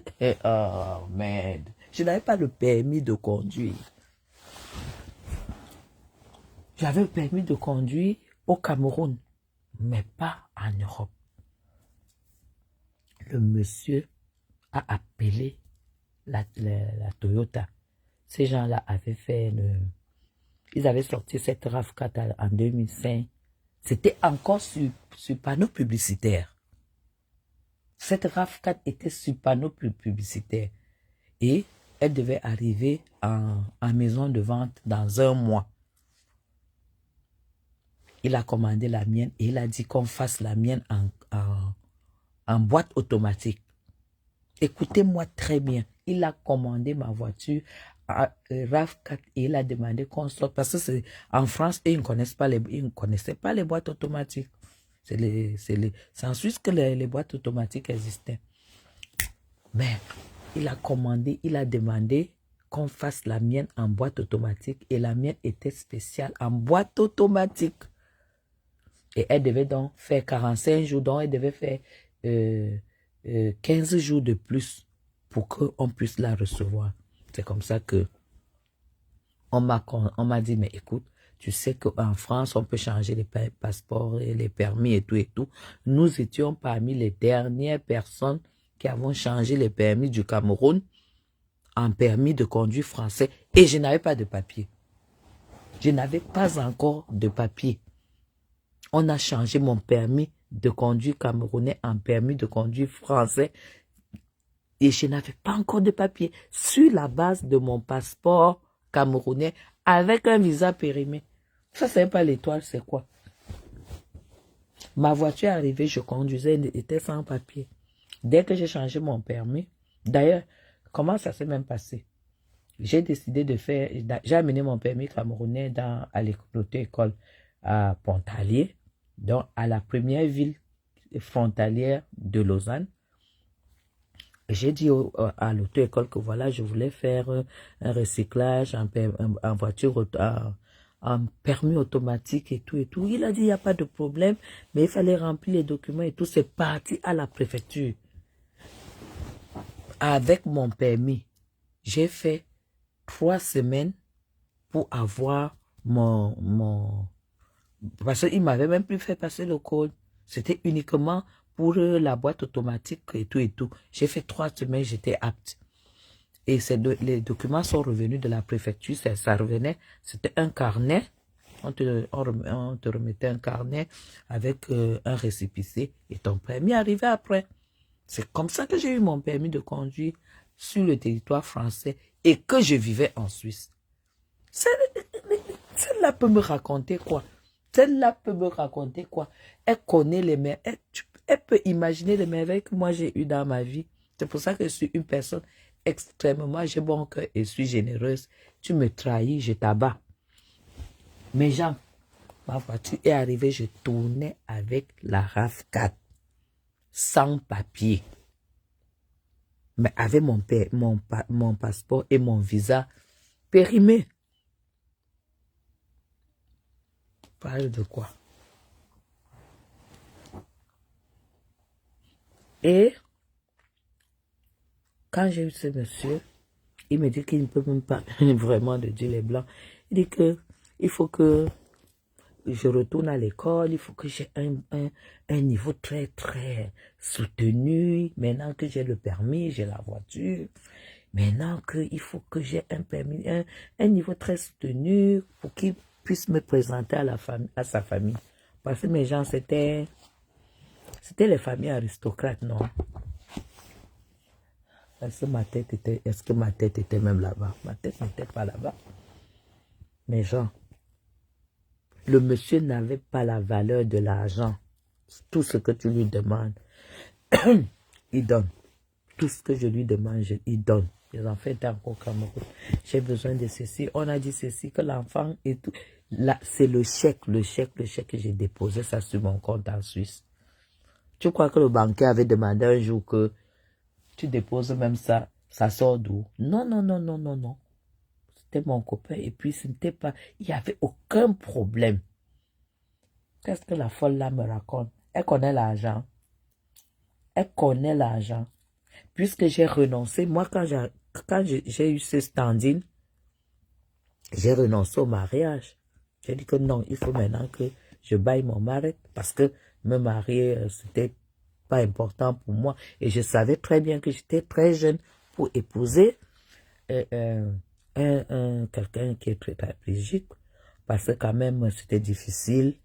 oh merde, je n'avais pas le permis de conduire. J'avais le permis de conduire au Cameroun, mais pas en Europe. Le monsieur a appelé la Toyota. Ces gens-là avaient fait ils avaient sorti cette RAV4 en 2005. C'était encore sur panneau publicitaire. Cette RAV4 était sur panneau publicitaire. Et elle devait arriver en maison de vente dans 1 mois. Il a commandé la mienne et il a dit qu'on fasse la mienne en boîte automatique. Écoutez-moi très bien. Il a commandé ma voiture à RAV4 et il a demandé qu'on sorte. Parce que c'est en France, et ils ne connaissaient pas les boîtes automatiques. C'est en Suisse que les boîtes automatiques existaient. Mais il a commandé, il a demandé qu'on fasse la mienne en boîte automatique. Et la mienne était spéciale en boîte automatique. Et elle devait donc faire 45 jours. Donc elle devait faire 15 jours de plus pour qu'on puisse la recevoir. C'est comme ça que on m'a dit, mais écoute, tu sais qu'en France, on peut changer les passeports et les permis et tout. Nous étions parmi les dernières personnes qui avons changé les permis du Cameroun en permis de conduire français. Et je n'avais pas de papier. Je n'avais pas encore de papier. On a changé mon permis de conduire camerounais en permis de conduire français. Et je n'avais pas encore de papier. Sur la base de mon passeport camerounais avec un visa périmé. Ça, c'est pas l'étoile, c'est quoi? Ma voiture est arrivée, je conduisais, elle était sans papier. Dès que j'ai changé mon permis, d'ailleurs, comment ça s'est même passé? J'ai décidé de faire, j'ai amené mon permis camerounais à l'auto-école à Pontarlier, donc à la première ville frontalière de Lausanne. J'ai dit à l'auto-école que voilà, je voulais faire un recyclage en voiture, en permis automatique et tout. Il a dit, il n'y a pas de problème, mais il fallait remplir les documents et tout. C'est parti à la préfecture. Avec mon permis, j'ai fait 3 semaines pour avoir parce qu'il ne m'avait même plus fait passer le code. C'était uniquement pour la boîte automatique et tout. J'ai fait 3 semaines, j'étais apte. Et les documents sont revenus de la préfecture, ça revenait, c'était un carnet. On te remettait un carnet avec un récépissé et ton permis arrivait après. C'est comme ça que j'ai eu mon permis de conduire sur le territoire français et que je vivais en Suisse. Celle-là peut me raconter quoi? Celle-là peut me raconter quoi? Elle connaît les merveilles. Elle peut imaginer les merveilles que moi j'ai eues dans ma vie. C'est pour ça que je suis une personne extrêmement, j'ai bon cœur et suis généreuse. Tu me trahis, je t'abats. Mais Jean, ma voiture est arrivée, je tournais avec la RAV4. Sans papier. Mais avec mon passeport et mon visa périmé. Parle de quoi? Et quand j'ai eu ce monsieur, il me dit qu'il ne peut même pas vraiment de Dieu les blancs. Il dit que il faut que je retourne à l'école, il faut que j'ai un niveau très, très soutenu. Maintenant que j'ai le permis, j'ai la voiture. Maintenant qu'il faut que j'ai un permis, un niveau très soutenu pour qu'il puisse me présenter à sa famille. Parce que mes gens, c'était les familles aristocrates, non? Est-ce que ma tête était même là-bas? Ma tête n'était pas là-bas. Mes gens, le monsieur n'avait pas la valeur de l'argent. Tout ce que tu lui demandes. il donne. Tout ce que je lui demande, il donne. Les enfants étaient encore au Cameroun. J'ai besoin de ceci. On a dit ceci, que l'enfant et tout. Là, c'est le chèque que j'ai déposé ça sur mon compte en Suisse. Tu crois que le banquier avait demandé un jour que tu déposes même ça, ça sort d'où? Non, non, non, non, non, non. C'était mon copain et puis ce n'était pas, il n'y avait aucun problème. Qu'est-ce que la folle là me raconte? Elle connaît l'argent. Elle connaît l'argent. Puisque j'ai renoncé, moi quand j'ai eu ce stand-in, j'ai renoncé au mariage. J'ai dit que non, il faut maintenant que je baille mon mari parce que me marier, c'était pas important pour moi. Et je savais très bien que j'étais très jeune pour épouser quelqu'un qui est très paraplégique. Parce que quand même, c'était difficile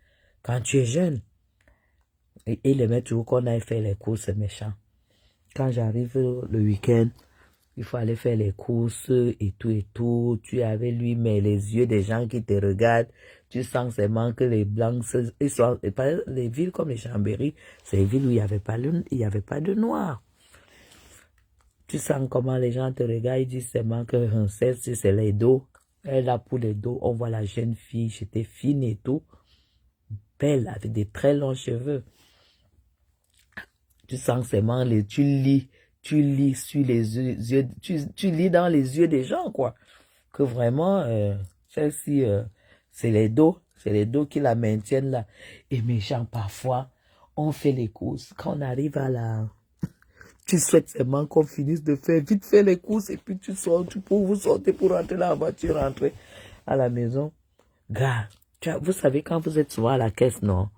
quand tu es jeune. Et il aimait toujours qu'on aille faire les courses, c'est méchant. Quand j'arrive le week-end, il faut aller faire les courses et tout. Tu es avec lui, mais les yeux des gens qui te regardent, tu sens seulement que les blancs, ils sont, les villes comme les Chambéry, c'est les villes où il n'y avait pas de noirs. Tu sens comment les gens te regardent, ils disent seulement que c'est les dos. Elle est là pour les dos, on voit la jeune fille, j'étais fine et tout, belle, avec des très longs cheveux. Tu sens seulement, tu lis sur les yeux, tu lis dans les yeux des gens, quoi. Que vraiment, celle-ci, c'est les dos qui la maintiennent là. Et mes gens, parfois, on fait les courses. Quand on arrive à la... Tu souhaites seulement qu'on finisse de faire vite fait les courses et puis tu sors, vous sortez pour rentrer dans la voiture, rentrer à la maison. Gars, vous savez, quand vous êtes souvent à la caisse, non?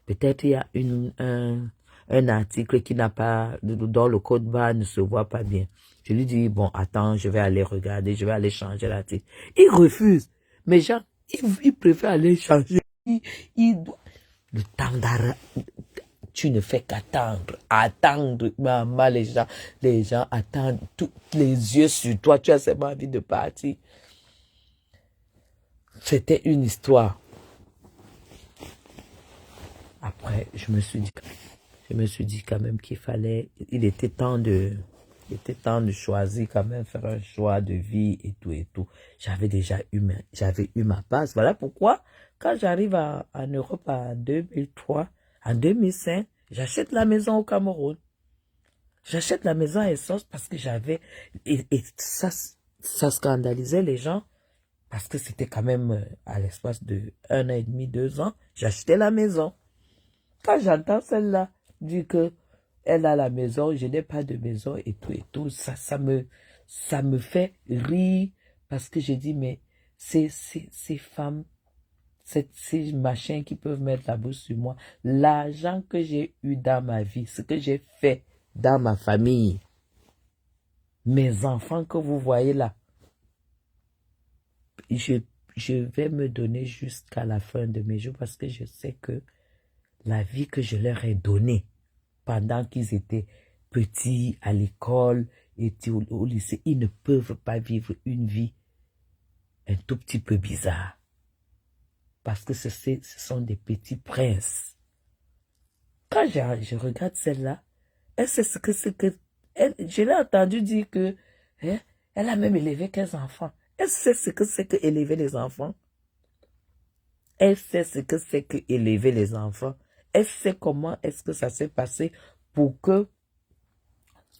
Peut-être il y a un article qui n'a pas, dont le code barre ne se voit pas bien. Je lui dis, bon, attends, je vais aller regarder, je vais aller changer l'article. Il refuse. Mais genre, il préfère aller changer. Le temps d'arrêt, tu ne fais qu'attendre. Attendre, maman, les gens attendent, tous les yeux sur toi, tu as seulement envie de partir. C'était une histoire. Après, je me suis dit quand même qu'il fallait, il était temps de choisir quand même, faire un choix de vie et tout. J'avais eu ma base. Voilà pourquoi, quand j'arrive en Europe en 2003, en 2005, j'achète la maison au Cameroun. J'achète la maison à Essos parce que et ça scandalisait les gens parce que c'était quand même à l'espace de 1 an et demi, 2 ans, j'achetais la maison. Quand j'entends celle-là dire que elle a la maison, je n'ai pas de maison et tout, ça me fait rire parce que je dis, mais ces femmes, ces machins qui peuvent mettre la bouche sur moi, l'argent que j'ai eu dans ma vie, ce que j'ai fait dans ma famille, mes enfants que vous voyez là, je vais me donner jusqu'à la fin de mes jours parce que je sais que la vie que je leur ai donnée pendant qu'ils étaient petits à l'école et au lycée, ils ne peuvent pas vivre une vie un tout petit peu bizarre. Parce que ce sont des petits princes. Quand je regarde celle-là, elle sait ce que c'est que... Je l'ai entendu dire que elle a même élevé 15 enfants. Elle sait ce que c'est que élever les enfants. Elle sait ce que c'est que élever les enfants. Elle sait comment est-ce que ça s'est passé pour que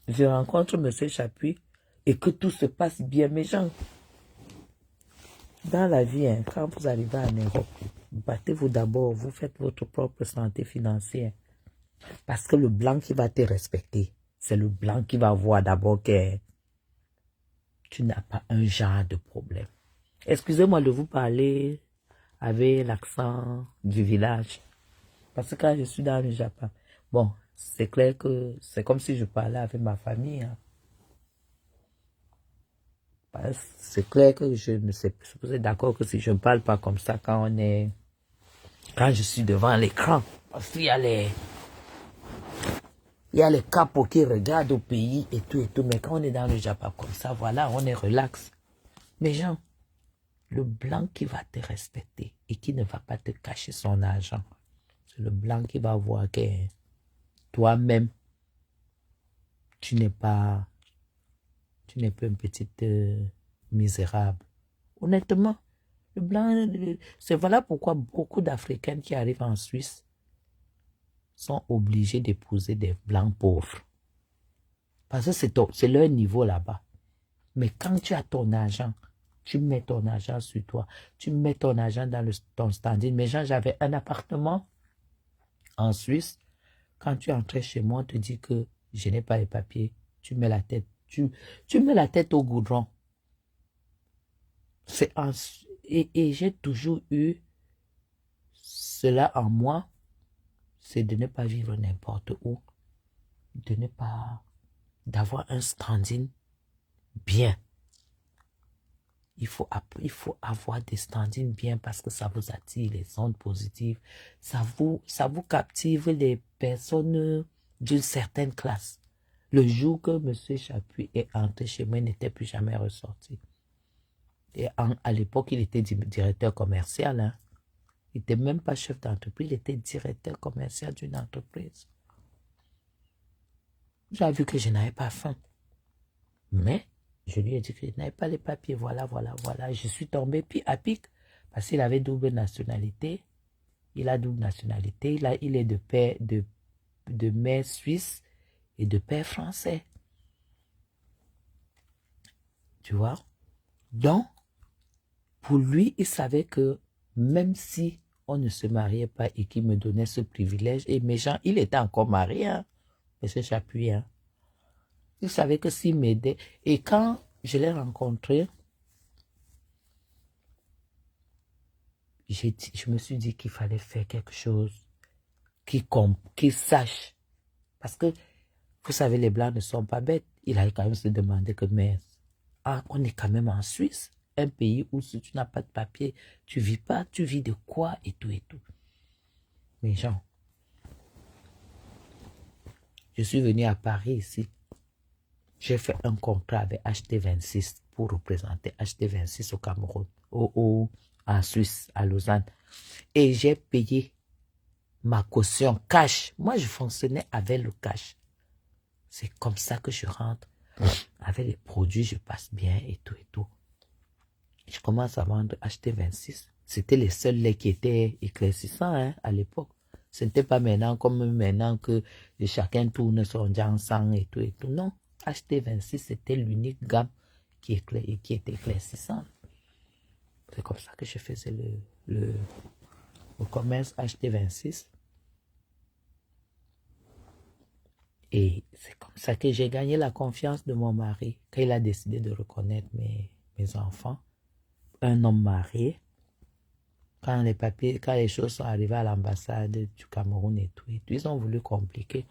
je rencontre M. Chapuis et que tout se passe bien. Mes gens, dans la vie, quand vous arrivez en Europe, battez-vous d'abord, vous faites votre propre santé financière. Parce que le blanc qui va te respecter, c'est le blanc qui va voir d'abord que tu n'as pas un genre de problème. Excusez-moi de vous parler avec l'accent du village. Parce que quand je suis dans le Japon, bon, c'est clair que c'est comme si je parlais avec ma famille. Hein. C'est clair que je ne sais pas, vous êtes d'accord que si je ne parle pas comme ça quand je suis devant l'écran, parce qu'il y a les capos qui regardent au pays et tout, mais quand on est dans le Japon comme ça, voilà, on est relax. Mais gens, le blanc qui va te respecter et qui ne va pas te cacher son argent, c'est le blanc qui va voir que toi-même, tu n'es pas une petite misérable. Honnêtement, le blanc, c'est voilà pourquoi beaucoup d'Africaines qui arrivent en Suisse sont obligées d'épouser des blancs pauvres. Parce que c'est leur niveau là-bas. Mais quand tu as ton argent, tu mets ton argent sur toi, tu mets ton argent dans ton standing. Mais genre, j'avais un appartement en Suisse. Quand tu entrais chez moi, on te dit que je n'ai pas les papiers. Tu mets la tête, tu mets la tête au goudron. Et j'ai toujours eu cela en moi, c'est de ne pas vivre n'importe où, de ne pas, d'avoir un standing bien. Il faut avoir des standings bien parce que ça vous attire les ondes positives. Ça vous captive les personnes d'une certaine classe. Le jour que M. Chapuis est entré chez moi, il n'était plus jamais ressorti. Et à l'époque, il était directeur commercial. Hein. Il n'était même pas chef d'entreprise, il était directeur commercial d'une entreprise. J'ai vu que je n'avais pas faim. Mais je lui ai dit que je n'avais pas les papiers. Voilà. Je suis tombé à pic parce qu'il avait double nationalité. Il a double nationalité. Il est de mère suisse et de père français. Tu vois? Donc, pour lui, il savait que même si on ne se mariait pas et qu'il me donnait ce privilège, et mes gens, il était encore marié, hein, M. Chapuis, hein. Il savait que s'il m'aidait, et quand je l'ai rencontré, je me suis dit qu'il fallait faire quelque chose qu'il sache. Parce que, vous savez, les Blancs ne sont pas bêtes. Il allait quand même se demander que, mais on est quand même en Suisse, un pays où si tu n'as pas de papier, tu vis pas, tu vis de quoi et tout et tout. Mais gens, je suis venu à Paris ici. J'ai fait un contrat avec HT26 pour représenter HT26 au Cameroun, en Suisse, à Lausanne. Et j'ai payé ma caution cash. Moi, je fonctionnais avec le cash. C'est comme ça que je rentre. Avec les produits, je passe bien et tout et tout. Je commence à vendre HT26. C'était les seuls laits qui étaient éclaircissants hein, à l'époque. Ce n'était pas maintenant comme maintenant que chacun tourne son sang et tout et tout. Non. HT26, c'était l'unique gamme qui était éclaircissante. C'est comme ça que je faisais le commerce HT26. Et c'est comme ça que j'ai gagné la confiance de mon mari. Quand il a décidé de reconnaître mes enfants, un homme marié, quand les choses sont arrivées à l'ambassade du Cameroun et tout, ils ont voulu compliquer.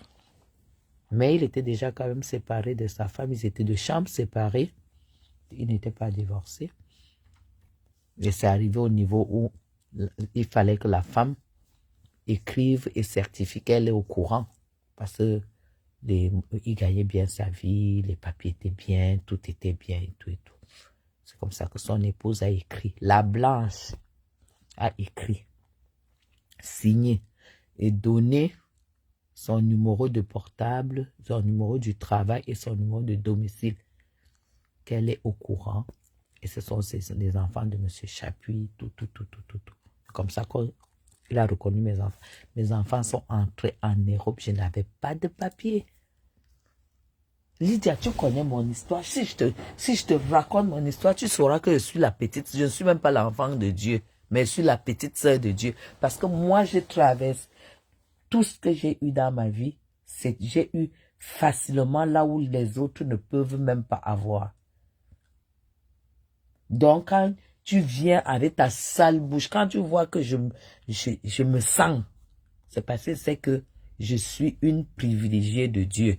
Mais il était déjà quand même séparé de sa femme. Ils étaient de chambres séparées. Ils n'étaient pas divorcés. Et c'est arrivé au niveau où il fallait que la femme écrive et certifie qu'elle est au courant. Parce que il gagnait bien sa vie, les papiers étaient bien, tout était bien et tout et tout. C'est comme ça que son épouse a écrit. La Blanche a écrit, signé et donné son numéro de portable, son numéro du travail et son numéro de domicile, qu'elle est au courant. Et ce sont les enfants de M. Chapuis, tout. Comme ça qu'il a reconnu mes enfants. Mes enfants sont entrés en Europe, je n'avais pas de papier. Lydia, tu connais mon histoire. Si je te raconte mon histoire, tu sauras que je suis la petite. Je ne suis même pas l'enfant de Dieu, mais je suis la petite sœur de Dieu. Parce que moi, je traverse tout ce que j'ai eu dans ma vie. J'ai eu facilement là où les autres ne peuvent même pas avoir. Donc, quand tu viens avec ta sale bouche, quand tu vois que je me sens, c'est parce que c'est que je suis une privilégiée de Dieu.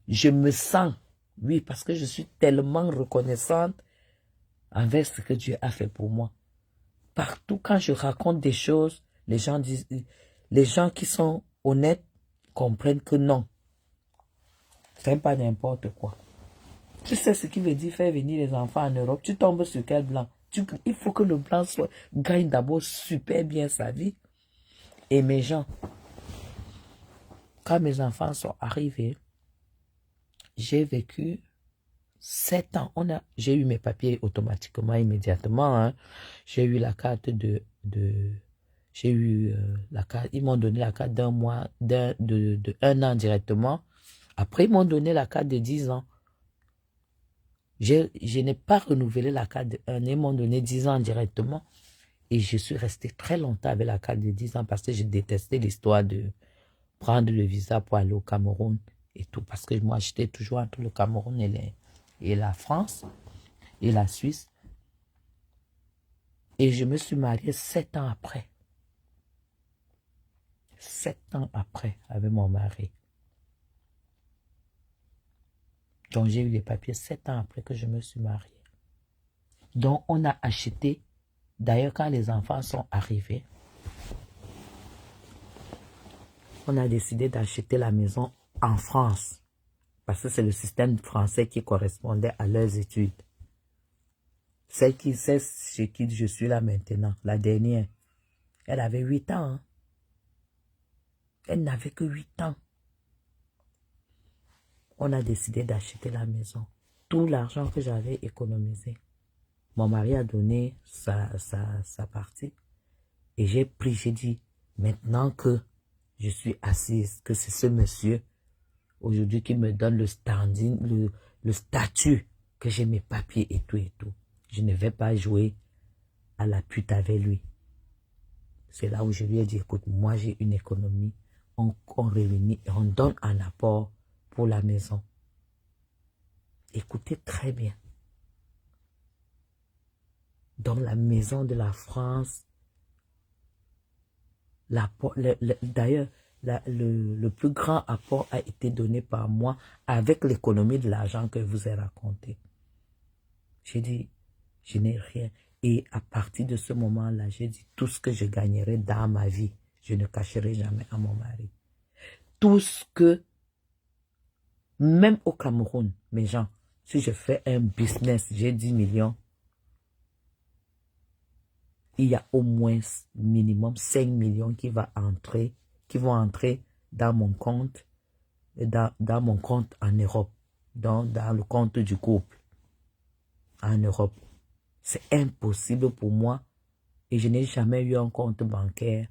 Je me sens, oui, parce que je suis tellement reconnaissante envers ce que Dieu a fait pour moi. Partout, quand je raconte des choses, les gens qui sont honnêtes comprennent que non, c'est pas n'importe quoi. Tu sais ce qui veut dire faire venir les enfants en Europe. Tu tombes sur quel blanc? Il faut que le blanc gagne d'abord super bien sa vie. Et mes gens, Quand mes enfants sont arrivés, j'ai vécu 7 ans. J'ai eu mes papiers automatiquement, immédiatement. Hein. J'ai eu la carte j'ai eu la carte, ils m'ont donné la carte d'un mois, de 1 an directement. Après, ils m'ont donné la carte de 10 ans. Je n'ai pas renouvelé la carte de 1 an, ils m'ont donné 10 ans directement. Et je suis resté très longtemps avec la carte de 10 ans parce que je détestais l'histoire de prendre le visa pour aller au Cameroun et tout. Parce que moi, j'étais toujours entre le Cameroun et la France et la Suisse. Et je me suis mariée 7 ans après. 7 ans après, avec mon mari. Donc, j'ai eu les papiers 7 ans après que je me suis mariée. Donc, on a acheté. D'ailleurs, quand les enfants sont arrivés, on a décidé d'acheter la maison en France. Parce que c'est le système français qui correspondait à leurs études. Celle qui sait chez qui je suis là maintenant, la dernière, elle avait 8 ans. Hein. Elle n'avait que 8 ans. On a décidé d'acheter la maison. Tout l'argent que j'avais économisé, mon mari a donné sa partie. Et j'ai dit, maintenant que je suis assise, que c'est ce monsieur, aujourd'hui, qui me donne le standing, le statut, que j'ai mes papiers et tout et tout. Je ne vais pas jouer à la pute avec lui. C'est là où je lui ai dit, écoute, moi j'ai une économie, on réunit et on donne un apport pour la maison. Écoutez très bien. Dans la maison de la France, d'ailleurs, le plus grand apport a été donné par moi avec l'économie de l'argent que je vous ai raconté. J'ai dit, je n'ai rien. Et à partir de ce moment-là, j'ai dit, tout ce que je gagnerai dans ma vie, je ne cacherai jamais à mon mari. Tout ce que, même au Cameroun, mes gens, si je fais un business, j'ai 10 millions, il y a au moins minimum 5 millions qui vont entrer dans mon compte, dans mon compte en Europe, dans le compte du couple en Europe. C'est impossible pour moi et je n'ai jamais eu un compte bancaire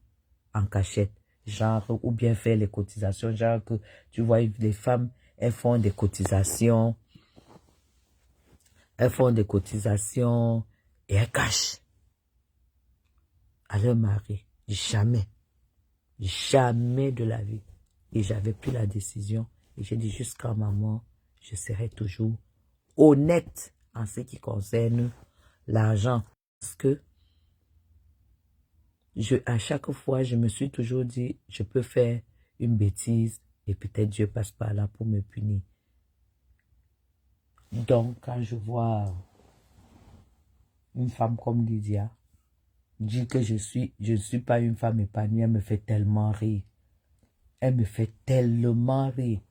en cachette, genre, ou bien faire les cotisations, genre que tu vois les femmes, elles font des cotisations et elles cachent à leur mari. Jamais de la vie. Et j'avais pris la décision et j'ai dit jusqu'à ma mort, je serai toujours honnête en ce qui concerne l'argent. Parce que à chaque fois, je me suis toujours dit, je peux faire une bêtise et peut-être Dieu passe par là pour me punir. Donc, quand je vois une femme comme Lydia dire que je ne suis pas une femme épanouie, elle me fait tellement rire. Elle me fait tellement rire.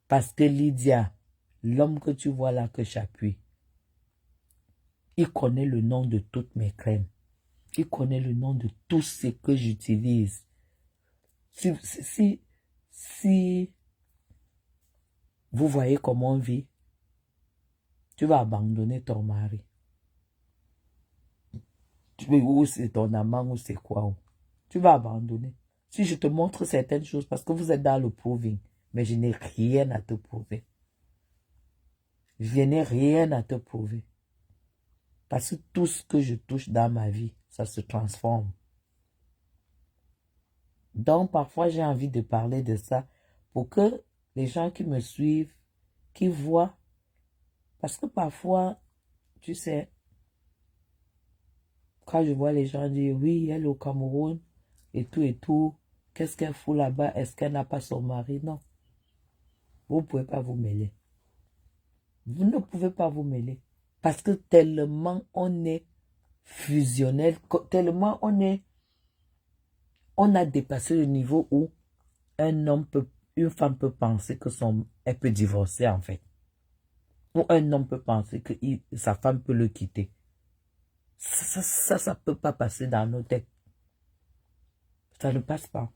Parce que Lydia, l'homme que tu vois là que j'appuie, il connaît le nom de toutes mes crèmes. Il connaît le nom de tout ce que j'utilise. Si vous voyez comment on vit, tu vas abandonner ton mari. Ou c'est ton amant ou c'est quoi. Tu vas abandonner. Si je te montre certaines choses, parce que vous êtes dans le proving, mais je n'ai rien à te prouver. Je n'ai rien à te prouver. Parce que tout ce que je touche dans ma vie, ça se transforme. Donc, parfois, j'ai envie de parler de ça pour que les gens qui me suivent, qui voient, parce que parfois, tu sais, quand je vois les gens dire, oui, elle est au Cameroun, et tout, qu'est-ce qu'elle fout là-bas? Est-ce qu'elle n'a pas son mari? Non. Vous ne pouvez pas vous mêler. Vous ne pouvez pas vous mêler. Parce que tellement on est fusionnel, tellement on a dépassé le niveau où une femme peut penser que elle peut divorcer en fait. Ou un homme peut penser que sa femme peut le quitter. Ça peut pas passer dans nos têtes. Ça ne passe pas.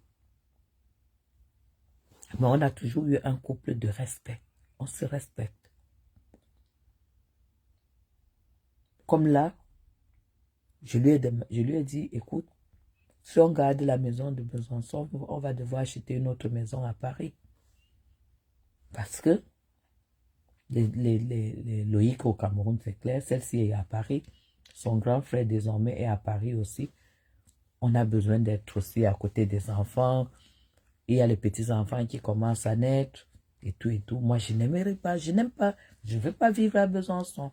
Mais on a toujours eu un couple de respect. On se respecte. Comme là, je lui ai dit, écoute, si on garde la maison de Besançon, on va devoir acheter une autre maison à Paris. Parce que les Loïc au Cameroun, c'est clair, celle-ci est à Paris. Son grand frère désormais est à Paris aussi. On a besoin d'être aussi à côté des enfants. Il y a les petits-enfants qui commencent à naître et tout et tout. Moi, je n'aimerais pas, je n'aime pas, je ne veux pas vivre à Besançon.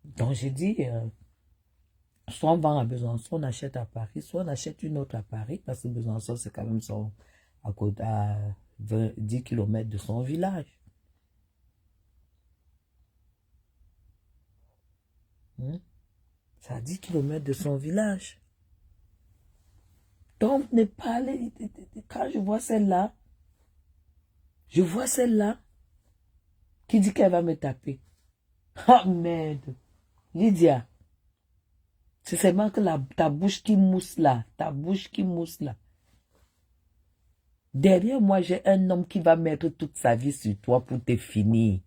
Donc, j'ai dit, soit on vend à Besançon, on achète à Paris, soit on achète une autre à Paris, parce que Besançon, c'est quand même à 10 km de son village. C'est à 10 km de son village. Donc, n'est pas allé. Quand je vois celle-là qui dit qu'elle va me taper. Oh merde. Lydia, c'est seulement que ta bouche qui mousse là. Ta bouche qui mousse là. Derrière moi, j'ai un homme qui va mettre toute sa vie sur toi pour te finir.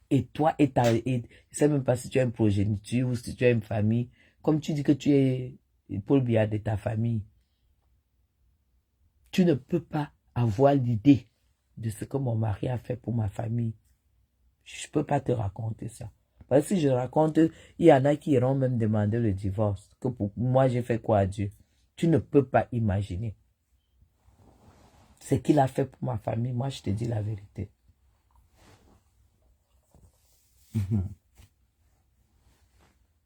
Et toi, je ne sais même pas si tu as une progéniture ou si tu as une famille. Comme tu dis que tu es Paul Biya de ta famille. Tu ne peux pas avoir l'idée de ce que mon mari a fait pour ma famille. Je ne peux pas te raconter ça. Parce que si je raconte, il y en a qui iront même demander le divorce. Que pour moi, j'ai fait quoi à Dieu? Tu ne peux pas imaginer. Ce qu'il a fait pour ma famille, moi, je te dis la vérité. Je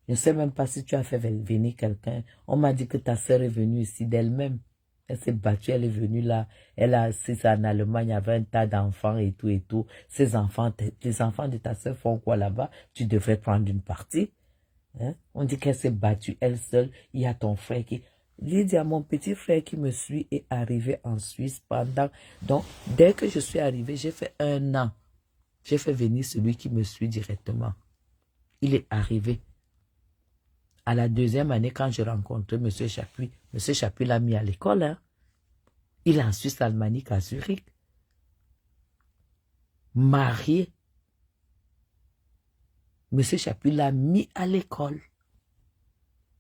ne sais même pas si tu as fait venir quelqu'un. On m'a dit que ta soeur est venue ici d'elle-même. Elle s'est battue, elle est venue là. Elle a assise en Allemagne, il y avait un tas d'enfants et tout et tout. Ces enfants, les enfants de ta soeur font quoi là-bas? Tu devrais prendre une partie. Hein? On dit qu'elle s'est battue elle seule. Il y a ton frère qui... Lydia, mon petit frère qui me suit est arrivé en Suisse pendant... Donc, dès que je suis arrivée, j'ai fait 1 an. J'ai fait venir celui qui me suit directement. Il est arrivé. À la 2e année, quand j'ai rencontré M. Chapuis, M. Chapuis l'a mis à l'école. Hein. Il est en Suisse alémanique à Zurich. Marié. M. Chapuis l'a mis à l'école.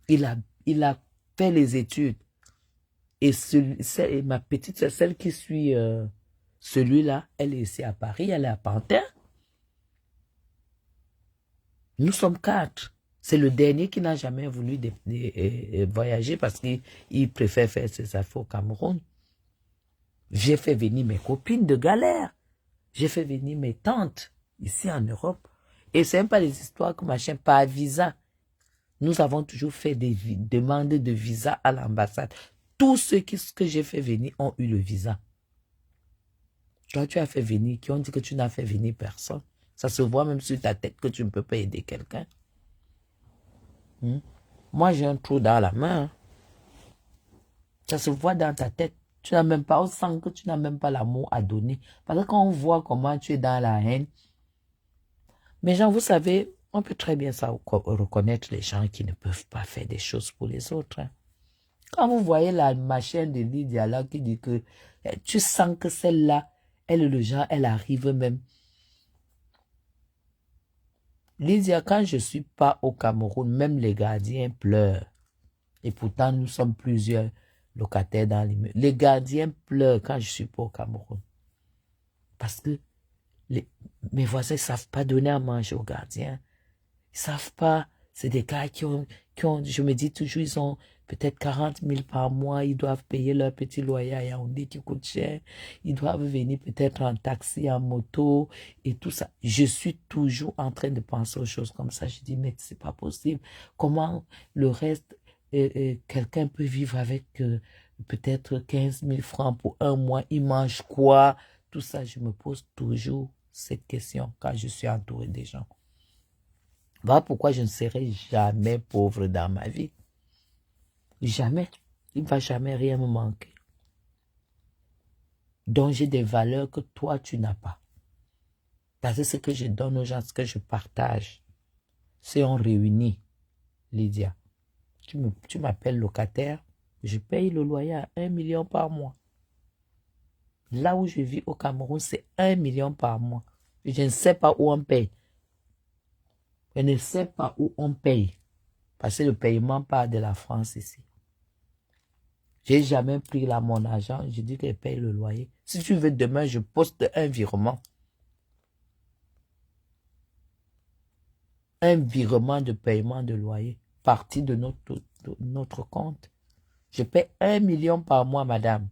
Il a fait les études. Et ma petite soeur, celle qui suit celui-là, elle est ici à Paris, elle est à Pantin. Nous sommes 4. C'est le dernier qui n'a jamais voulu voyager parce qu'il préfère faire ses affaires au Cameroun. J'ai fait venir mes copines de galère. J'ai fait venir mes tantes ici en Europe. Et ce n'est pas les histoires que machin, pas visa. Nous avons toujours fait des demandes de visa à l'ambassade. Tous ceux que j'ai fait venir ont eu le visa. Toi, tu as fait venir, qui ont dit que tu n'as fait venir personne. Ça se voit même sur ta tête que tu ne peux pas aider quelqu'un. Moi, j'ai un trou dans la main. Hein. Ça se voit dans ta tête. Tu n'as même pas, on sent que tu n'as même pas l'amour à donner. Parce que quand on voit comment tu es dans la haine, mais gens, vous savez, on peut très bien reconnaître les gens qui ne peuvent pas faire des choses pour les autres. Hein. Quand vous voyez la machine de Lydia là qui dit que tu sens que celle-là, elle est le genre, elle arrive même. Lydia, quand je ne suis pas au Cameroun, même les gardiens pleurent. Et pourtant, nous sommes plusieurs locataires dans l'immeuble. Les gardiens pleurent quand je ne suis pas au Cameroun. Parce que mes voisins ne savent pas donner à manger aux gardiens. Ils ne savent pas. C'est des gars qui ont, je me dis toujours, ils ont peut-être 40 000 par mois. Ils doivent payer leur petit loyer à Yaoundé qui coûte cher. Ils doivent venir peut-être en taxi, en moto et tout ça. Je suis toujours en train de penser aux choses comme ça. Je dis, mais c'est pas possible. Comment le reste, quelqu'un peut vivre avec peut-être 15 000 francs pour 1 mois? Il mange quoi? Tout ça, je me pose toujours cette question quand je suis entouré des gens. Voilà pourquoi je ne serai jamais pauvre dans ma vie. Jamais. Il ne va jamais rien me manquer. Donc j'ai des valeurs que toi, tu n'as pas. Parce que ce que je donne aux gens, ce que je partage, c'est on réunit, Lydia. Tu m'appelles locataire, je paye le loyer à 1 million par mois. Là où je vis au Cameroun, c'est 1 million par mois. Je ne sais pas où on paye. Je ne sais pas où on paye. Parce que le paiement part de la France ici. J'ai jamais pris là mon argent. Je dis qu'elle paye le loyer. Si tu veux, demain, je poste un virement. Un virement de paiement de loyer. Parti de notre compte. Je paie 1 million par mois, madame.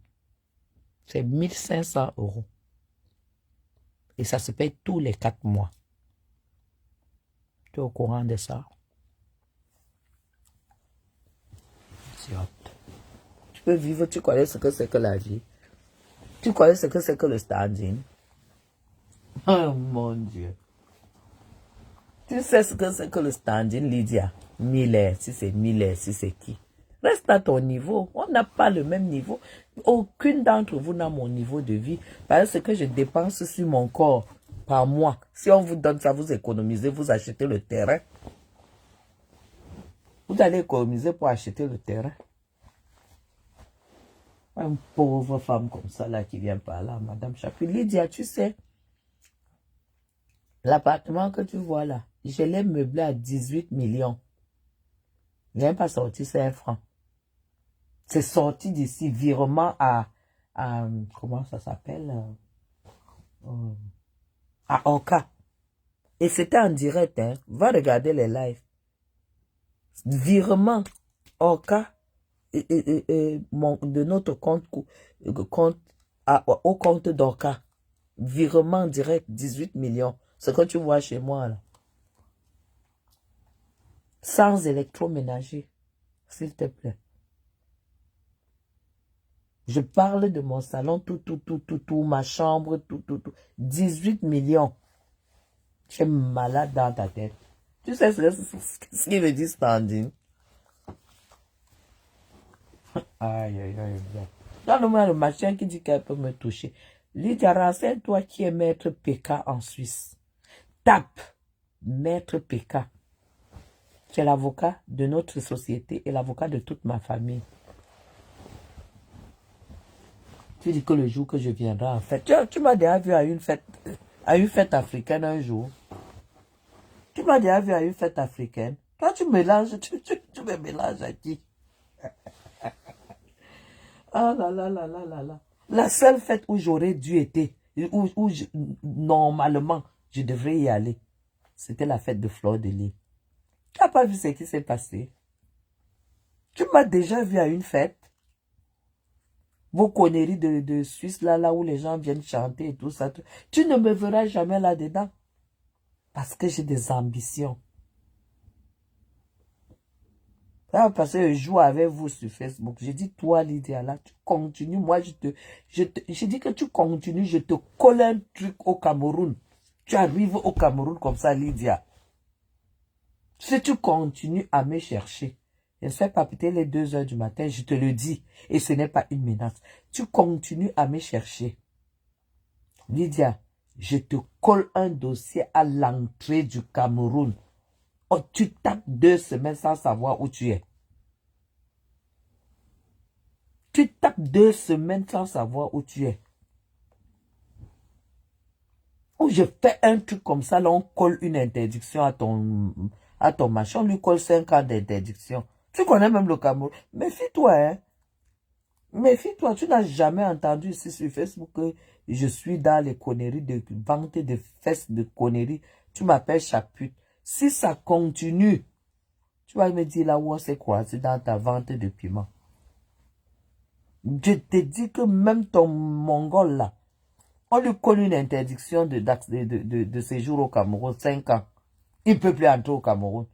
C'est 1500 €. Et ça se paye tous les 4 mois. Tu es au courant de ça? Tu peux vivre, tu connais ce que c'est que la vie. Tu connais ce que c'est que le standing. Oh mon Dieu. Tu sais ce que c'est que le standing, Lydia? 1000 €, si c'est 1000 €, si c'est qui? Reste à ton niveau. On n'a pas le même niveau. Aucune d'entre vous n'a mon niveau de vie. Parce que je dépense sur mon corps par mois. Si on vous donne ça, vous économisez, vous achetez le terrain. Vous allez économiser pour acheter le terrain. Une pauvre femme comme ça là qui vient par là, Madame Chapuis. Lydia, tu sais, l'appartement que tu vois là, je l'ai meublé à 18 millions. Il n'est pas sorti 5 francs. C'est sorti d'ici, virement à comment ça s'appelle? À Oka. Et c'était en direct, hein. Va regarder les lives. Virement Oka de notre compte au compte d'Oka. Virement direct, 18 millions. Ce que tu vois chez moi, là. Sans électroménager, s'il te plaît. Je parle de mon salon, tout, ma chambre, tout. 18 millions. Tu es malade dans ta tête. Tu sais ce qu'il veut dire standing? Aïe. Donne-moi le machin qui dit qu'elle peut me toucher. Lydia, renseigne-toi qui est Maître PK en Suisse. Tape Maître PK. C'est l'avocat de notre société et l'avocat de toute ma famille. Tu dis que le jour que je viendrai en fête, tu m'as déjà vu à une fête africaine un jour. Tu m'as déjà vu à une fête africaine. Toi, tu mélanges, tu me mélanges à qui? Ah là. La seule fête où j'aurais dû être, normalement, je devrais y aller, c'était la fête de Fleur de Lys. Tu n'as pas vu ce qui s'est passé? Tu m'as déjà vu à une fête? Vos conneries de Suisse, là où les gens viennent chanter et tout ça. Tu ne me verras jamais là-dedans. Parce que j'ai des ambitions. Ah, parce que je joue avec vous sur Facebook. J'ai dit, toi, Lydia, là, tu continues. Moi, je dis que tu continues, je te colle un truc au Cameroun. Tu arrives au Cameroun comme ça, Lydia. Si tu continues à me chercher, je ne fais pas péter les 2 heures du matin, je te le dis. Et ce n'est pas une menace. Tu continues à me chercher. Lydia, je te colle un dossier à l'entrée du Cameroun. Oh, tu tapes 2 semaines sans savoir où tu es. Tu tapes 2 semaines sans savoir où tu es. Ou je fais un truc comme ça, là, on colle une interdiction à ton machin, on lui colle 5 ans d'interdiction. Tu connais même le Cameroun. Méfie-toi, hein. Méfie-toi, tu n'as jamais entendu ici sur Facebook que je suis dans les conneries de vente de fesses de conneries. Tu m'appelles Chaput. Si ça continue, tu vas me dire là où on s'est croisé dans ta vente de piment. Je te dis que même ton mongol là, on lui colle une interdiction de séjour au Cameroun, 5 ans. Il ne peut plus entrer au Cameroun.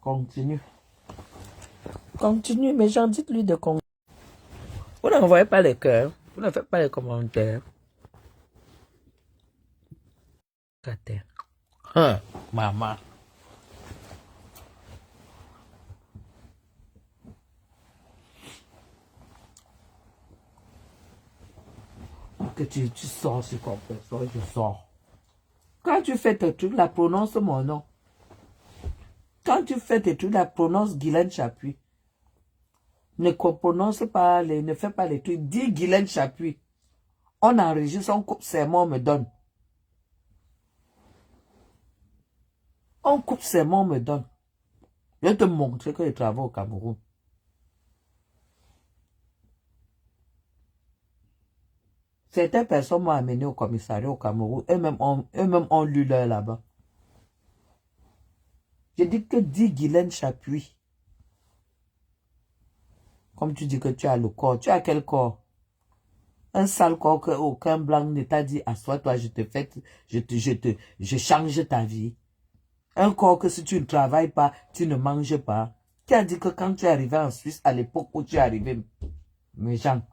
Continue. Continue, mais gens, dites-lui de continuer. Vous n'envoyez pas les cœurs. Vous ne faites pas les commentaires. Maman. Que tu sors sur ton personne, je sors. Quand tu fais tes trucs, la prononce mon nom. Quand tu fais tes trucs, la prononce Guylaine Chapuis. Ne prononce pas les, ne fais pas les trucs. Dis Guylaine Chapuis. On enregistre, on coupe ses mots, on me donne. On coupe ses mots, on me donne. Je vais te montrer que je travaille au Cameroun. Certaines personnes m'ont amené au commissariat au Cameroun. Eux-mêmes ont lu l'heure là-bas. Je dis que dis Guylaine Chapuis. Comme tu dis que tu as le corps. Tu as quel corps? Un sale corps que aucun blanc ne t'a dit, assois-toi, je change ta vie. Un corps que si tu ne travailles pas, tu ne manges pas. Qui a dit que quand tu es arrivé en Suisse, à l'époque où tu es arrivé, mes gens,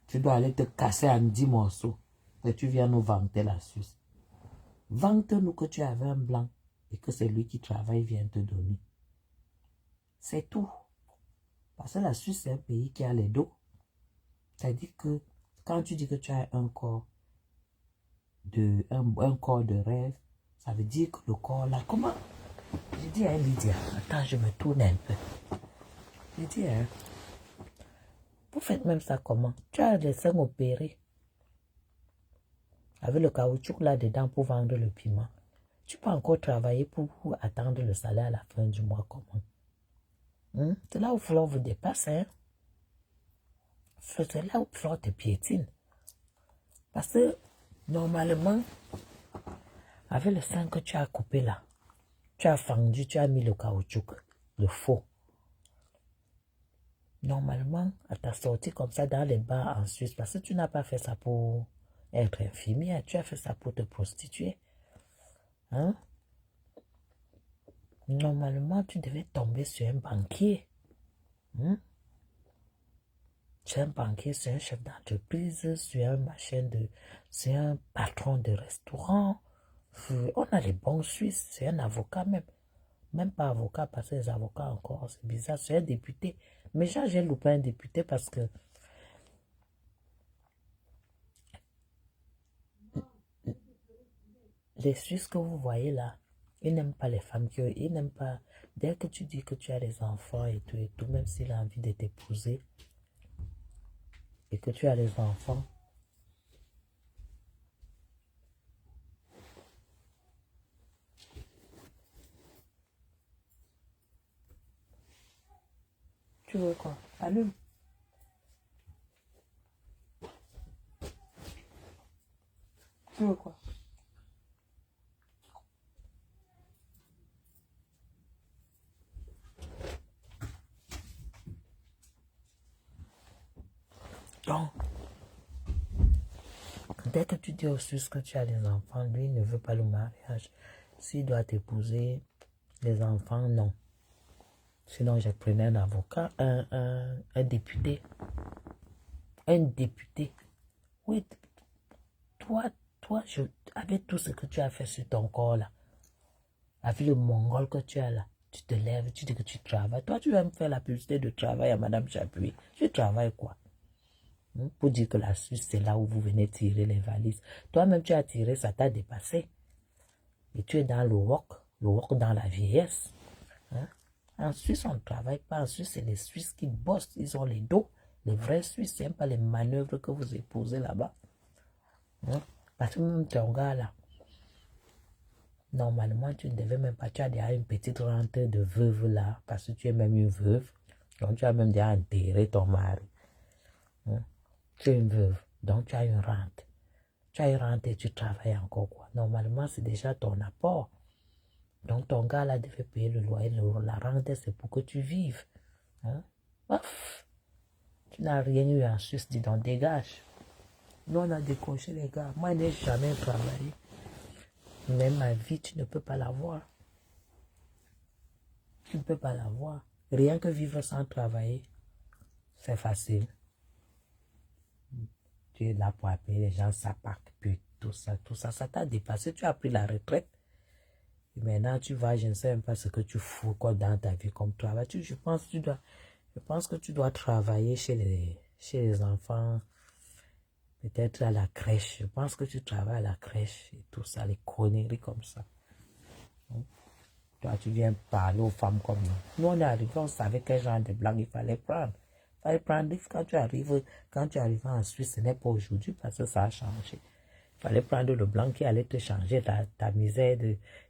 tu dois aller te casser en 10 morceaux. Et tu viens nous vanter la Suisse. Vante-nous que tu avais un blanc et que c'est lui qui travaille vient te donner. C'est tout. Parce que la Suisse, c'est un pays qui a les dos. C'est-à-dire que quand tu dis que tu as un corps un corps de rêve, ça veut dire que le corps là, comment? J'ai dit à Lydia, attends, je me tourne un peu. J'ai dit, hein, vous faites même ça comment? Tu as les seins opérés avec le caoutchouc là-dedans pour vendre le piment. Tu peux encore travailler pour attendre le salaire à la fin du mois comment? C'est là où Flore vous dépasse, hein? C'est là où Flore te piétine. Parce que, normalement, avec le sein que tu as coupé là, tu as fendu, tu as mis le caoutchouc, le faux. Normalement, à ta sortie comme ça dans les bars en Suisse, parce que tu n'as pas fait ça pour être infirmière, tu as fait ça pour te prostituer. Hein? Normalement, tu devais tomber sur un banquier. Sur un banquier, sur un chef d'entreprise, sur un sur un patron de restaurant. On a les bons Suisses, c'est un avocat même. Même pas avocat, parce que les avocats encore, c'est bizarre, c'est un député. Mais j'ai loupé un député parce que les Suisses que vous voyez là, ils n'aiment pas les femmes, ils n'aiment pas. Dès que tu dis que tu as des enfants et tout, même s'il a envie de t'épouser et que tu as des enfants, tu veux quoi? Allume. Tu veux quoi? Donc, dès que tu dis au Suisse que tu as des enfants, lui il ne veut pas le mariage. S'il doit t'épouser, les enfants, non. Sinon, je prenais un avocat, un député. Un député. Oui, toi, avec tout ce que tu as fait sur ton corps là, avec le mongol que tu as là, tu te lèves, tu dis que tu travailles. Toi, tu vas me faire la publicité de travail à Madame Chapuis. Tu travailles quoi? Pour dire que la Suisse, c'est là où vous venez tirer les valises. Toi-même, tu as tiré, ça t'a dépassé. Et tu es dans le wok dans la vieillesse. Hein? En Suisse, on ne travaille pas. En Suisse, c'est les Suisses qui bossent. Ils ont les dos. Les vrais Suisses, c'est pas les manœuvres que vous épousez là-bas. Hein? Parce que même ton gars là, normalement, tu ne devais même pas. Tu as déjà une petite rente de veuve là. Parce que tu es même une veuve. Donc, tu as même déjà enterré ton mari. Hein? Tu es une veuve. Donc, tu as une rente. Tu as une rente et tu travailles encore quoi. Normalement, c'est déjà ton apport. Donc, ton gars là devait payer le loyer. La rente, c'est pour que tu vives. Hein? Ouf. Tu n'as rien eu en Suisse, dis donc, dégage. Nous, on a décoché les gars. Moi, je n'ai jamais travaillé. Mais ma vie, tu ne peux pas l'avoir. Tu ne peux pas l'avoir. Rien que vivre sans travailler, c'est facile. Tu es là pour appeler les gens, ça part, puis tout ça, ça t'a dépassé. Tu as pris la retraite. Et maintenant, tu vas, je ne sais même pas ce que tu fous quoi dans ta vie comme travail. Je pense que tu dois travailler chez les enfants. Peut-être à la crèche. Je pense que tu travailles à la crèche et tout ça, les conneries comme ça. Toi, tu viens parler aux femmes comme nous. Nous, on est arrivés, on savait quel genre de blanc il fallait prendre. Il fallait prendre, quand tu arrives en Suisse, ce n'est pas aujourd'hui parce que ça a changé. Il fallait prendre le blanc qui allait te changer ta misère,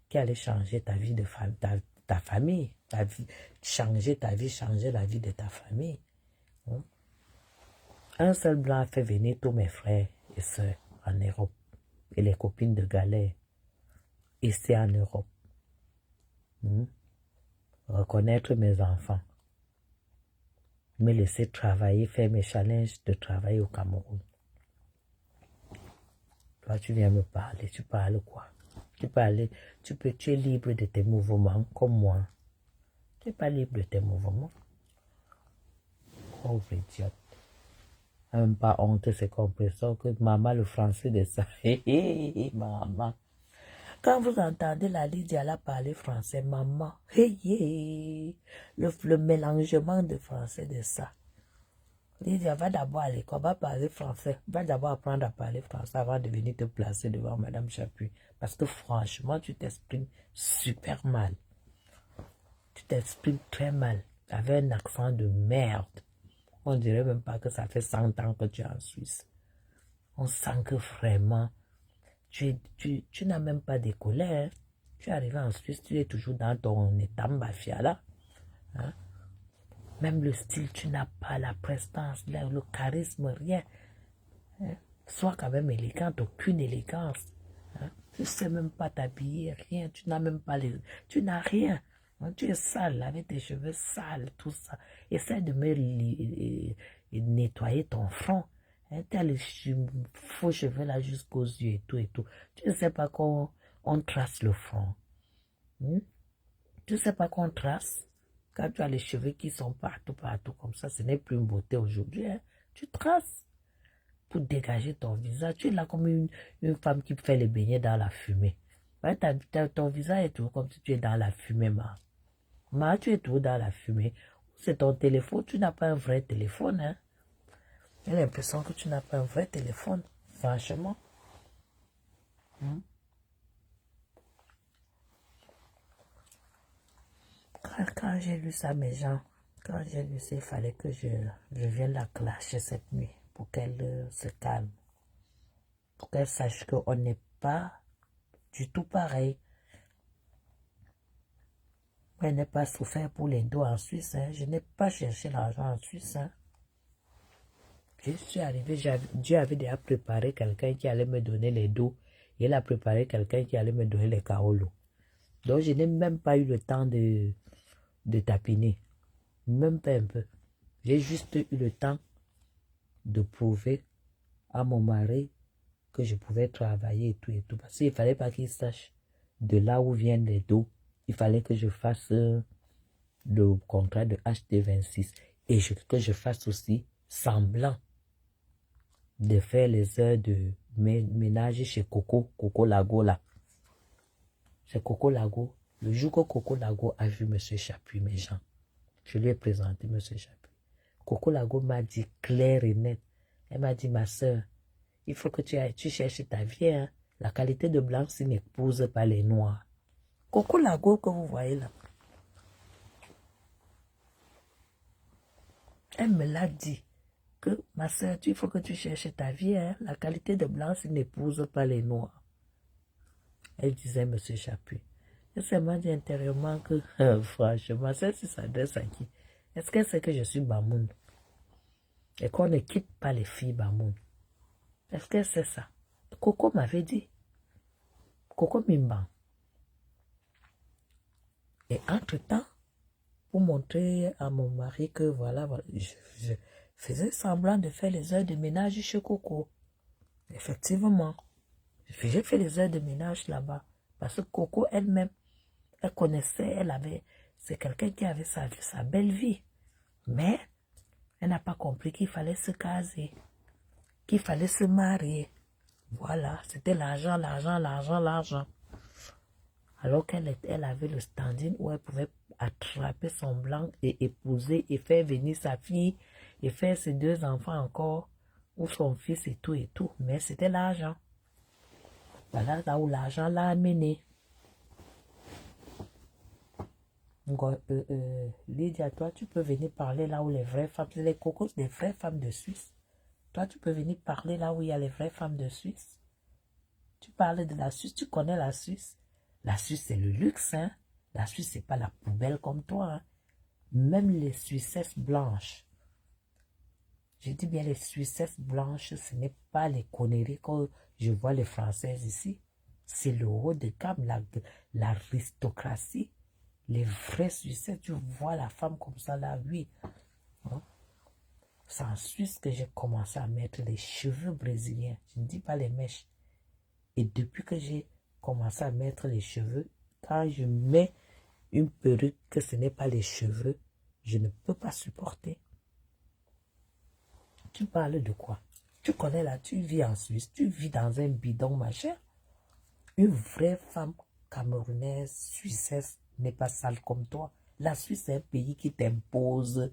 qui allait changer ta vie de femme, ta famille, ta vie, changer ta vie, changer la vie de ta famille. Hein? Un seul blanc a fait venir tous mes frères et sœurs en Europe et les copines de galère ici en Europe. Reconnaître mes enfants, me laisser travailler, faire mes challenges de travail au Cameroun. Toi, tu viens me parler, tu parles quoi? Tu es libre de tes mouvements comme moi. Tu n'es pas libre de tes mouvements. Pauvre idiote. Même pas honte, c'est compréhension que maman, le français de ça. Maman. Quand vous entendez la Lydia là parler français, maman, le mélangement de français de ça. Lydia, va d'abord à l'école, va parler français. Va d'abord apprendre à parler français avant de venir te placer devant Madame Chapuis. Parce que franchement, tu t'exprimes super mal. Tu t'exprimes très mal. Tu avais un accent de merde. On dirait même pas que ça fait 100 ans que tu es en Suisse. On sent que vraiment, tu n'as même pas décollé. Hein. Tu es arrivé en Suisse, tu es toujours dans ton état mafia là. Hein? Même le style, tu n'as pas la prestance, le charisme, rien. Hein? Sois quand même élégante, aucune élégance. Hein? Tu ne sais même pas t'habiller, rien. Tu n'as même pas les... Tu n'as rien. Hein? Tu es sale, avec tes cheveux sales, tout ça. Essaie de me nettoyer ton front. Hein? Tu as les faux cheveux là jusqu'aux yeux et tout et tout. Tu ne sais pas qu'on trace le front. Hein? Tu ne sais pas qu'on trace. Quand tu as les cheveux qui sont partout comme ça, ce n'est plus une beauté aujourd'hui. Hein? Tu traces pour dégager ton visage. Tu es là comme une femme qui fait les beignets dans la fumée. Ouais, ton visage est toujours comme si tu es dans la fumée, tu es toujours dans la fumée. C'est ton téléphone. Tu n'as pas un vrai téléphone. Hein? J'ai l'impression que tu n'as pas un vrai téléphone. Franchement. Quand j'ai lu ça, mes gens, quand j'ai lu ça, il fallait que je vienne la clasher cette nuit pour qu'elle se calme. Pour qu'elle sache qu'on n'est pas du tout pareil. Je n'ai pas souffert pour les dos en Suisse. Hein. Je n'ai pas cherché l'argent en Suisse. Hein. Je suis arrivé, Dieu avait déjà préparé quelqu'un qui allait me donner les dos. Il a préparé quelqu'un qui allait me donner les caolos. Donc, je n'ai même pas eu le temps de tapiner. Même pas un peu. J'ai juste eu le temps de prouver à mon mari que je pouvais travailler et tout et tout. Parce qu'il ne fallait pas qu'il sache de là où viennent les dos. Il fallait que je fasse le contrat de HT26 et que je fasse aussi semblant de faire les heures de ménage chez Coco Lago là. C'est Coco Lago. Le jour que Coco Lago a vu M. Chapuis, mes gens, je lui ai présenté M. Chapuis. Coco Lago m'a dit clair et net. Elle m'a dit, ma soeur, il faut que tu cherches ta vie. Hein. La qualité de blanc, c'est n'épouse pas les noirs. Coco Lago que vous voyez là. Elle me l'a dit. Que ma soeur, il faut que tu cherches ta vie. Hein. La qualité de blanc, c'est n'épouse pas les noirs. Elle disait, M. Chapuis. Elle m'a dit intérieurement que, franchement, ça s'adresse à qui? Est-ce qu'elle sait que je suis Bamoun? Et qu'on ne quitte pas les filles Bamoun? Est-ce qu'elle sait ça? Coco m'avait dit. Coco Mimban. Et entre-temps, pour montrer à mon mari que voilà je faisais semblant de faire les heures de ménage chez Coco. Effectivement, j'ai fait les heures de ménage là-bas. Parce que Coco elle-même, elle connaissait, c'est quelqu'un qui avait sa belle vie. Mais elle n'a pas compris qu'il fallait se caser, qu'il fallait se marier. Voilà, c'était l'argent, l'argent, l'argent, l'argent. Alors qu'elle avait le standing où elle pouvait attraper son blanc et épouser et faire venir sa fille et faire ses 2 enfants encore, ou son fils et tout et tout. Mais c'était l'argent. Voilà là où l'argent l'a amené. Lydia, toi, tu peux venir parler là où les vraies femmes, c'est les cocos des vraies femmes de Suisse. Toi, tu peux venir parler là où il y a les vraies femmes de Suisse. Tu parles de la Suisse, tu connais la Suisse. La Suisse, c'est le luxe, hein. La Suisse, c'est pas la poubelle comme toi, hein. Même les Suissesses blanches. Je dis bien les Suissesses blanches, ce n'est pas les conneries que je vois les Françaises ici. C'est le haut de gamme, l'aristocratie. Les vrais Suissesses, tu vois la femme comme ça là, oui. Hein? C'est en Suisse que j'ai commencé à mettre les cheveux brésiliens. Je ne dis pas les mèches. Et depuis que j'ai commencé à mettre les cheveux, quand je mets une perruque que ce n'est pas les cheveux, je ne peux pas supporter. Tu parles de quoi? Tu connais là, tu vis en Suisse, tu vis dans un bidon, machin. Une vraie femme camerounaise, suissesse, n'est pas sale comme toi. La Suisse, c'est un pays qui t'impose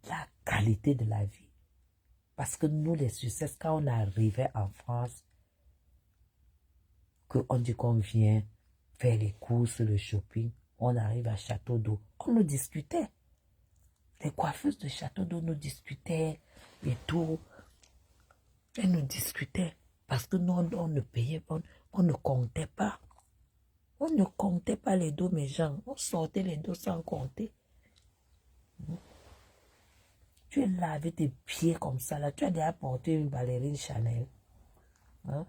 la qualité de la vie. Parce que nous, les Suissesses, quand on arrivait en France, qu'on dit qu'on vient faire les courses, le shopping, on arrive à Château d'Eau, on nous discutait. Les coiffeuses de Château d'Eau nous discutaient et tout. Elles nous discutaient parce que nous, on ne payait pas, on ne comptait pas. On ne comptait pas les dos, mes gens. On sortait les dos sans compter. Tu es là avec tes pieds comme ça, là. Tu as déjà porté une ballerine Chanel. Hein?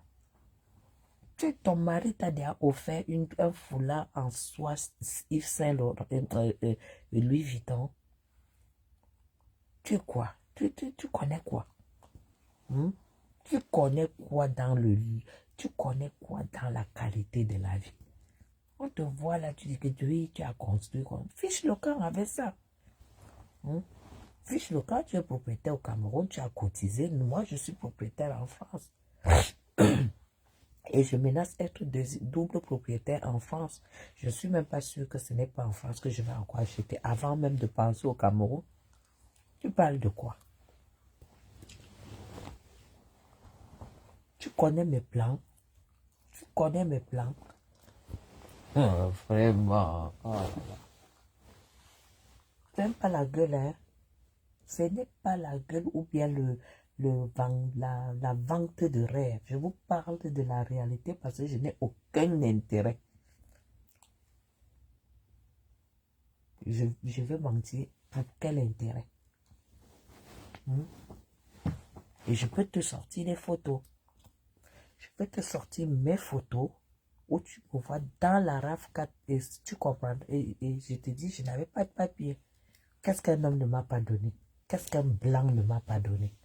Ton mari t'a déjà offert un foulard en soie Yves Saint Laurent, Louis Vuitton. Tu es quoi? Tu connais quoi? Tu connais quoi dans le lit? Tu connais quoi dans la qualité de la vie? On te voit là, tu dis que oui, tu as construit. Fiche le camp avec ça. Fiche le camp, tu es propriétaire au Cameroun, tu as cotisé. Moi, je suis propriétaire en France. Et je menace être double propriétaire en France. Je ne suis même pas sûr que ce n'est pas en France que je vais encore acheter. Avant même de penser au Cameroun. Tu parles de quoi? Tu connais mes plans? Tu connais mes plans? Vraiment. Ce n'est pas la gueule, hein? Ce n'est pas la gueule ou bien la vente de rêve. Je vous parle de la réalité parce que je n'ai aucun intérêt. Je vais mentir. Pour quel intérêt? Et je peux te sortir les photos. Je peux te sortir mes photos où tu me vois dans la RAF 4 et tu comprends. Et je te dis, je n'avais pas de papier. Qu'est-ce qu'un homme ne m'a pas donné? Qu'est-ce qu'un blanc ne m'a pas donné?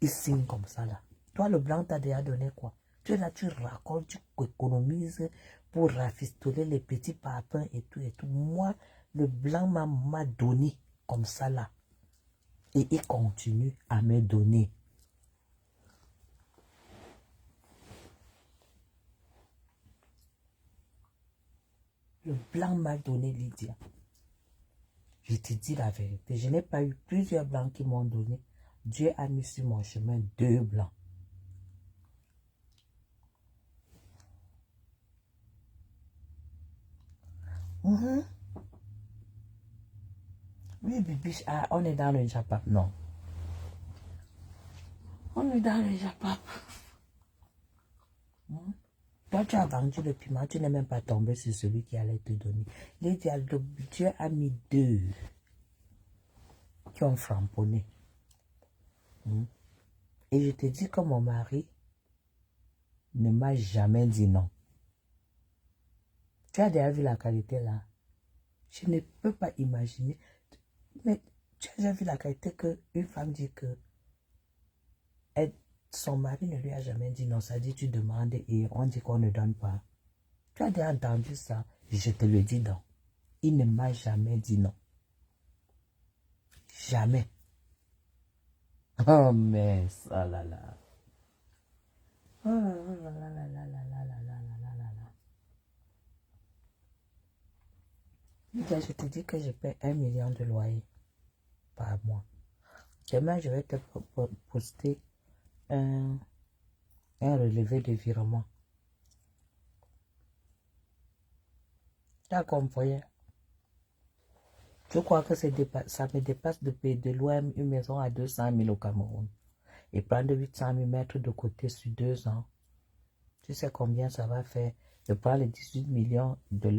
Il signe comme ça là. Toi, le blanc t'a déjà donné quoi? Tu es là, tu racontes, tu économises pour rafistoler les petits papins et tout et tout. Moi, le blanc m'a donné comme ça là. Et il continue à me donner. Le blanc m'a donné, Lydia. Je te dis la vérité. Je n'ai pas eu plusieurs blancs qui m'ont donné. Dieu a mis sur mon chemin 2 blancs. Oui, bibiche, on est dans le Japon. Non. On est dans le Japon. Toi, tu as vendu le piment, tu n'es même pas tombé sur celui qui allait te donner. Lydia, Dieu a mis 2 qui ont framponné. Et je te dis que mon mari ne m'a jamais dit non. Tu as déjà vu la qualité là? Je ne peux pas imaginer. Mais tu as déjà vu la qualité qu'une femme dit que son mari ne lui a jamais dit non. Ça dit tu demandes et on dit qu'on ne donne pas. Tu as déjà entendu ça? Je te le dis non. Il ne m'a jamais dit non. Jamais. Oh mais ça là là. Oh là là là là là là là là là là là. Je te dis que je paie 1 million de loyer par mois. Demain, je vais te poster un relevé de virement. Tu as compris? Je crois que ça me dépasse de payer de loin une maison à 200 000 au Cameroun. Et prendre 800 000 mètres de côté sur 2 ans. Tu sais combien ça va faire? Je prends les 18 millions de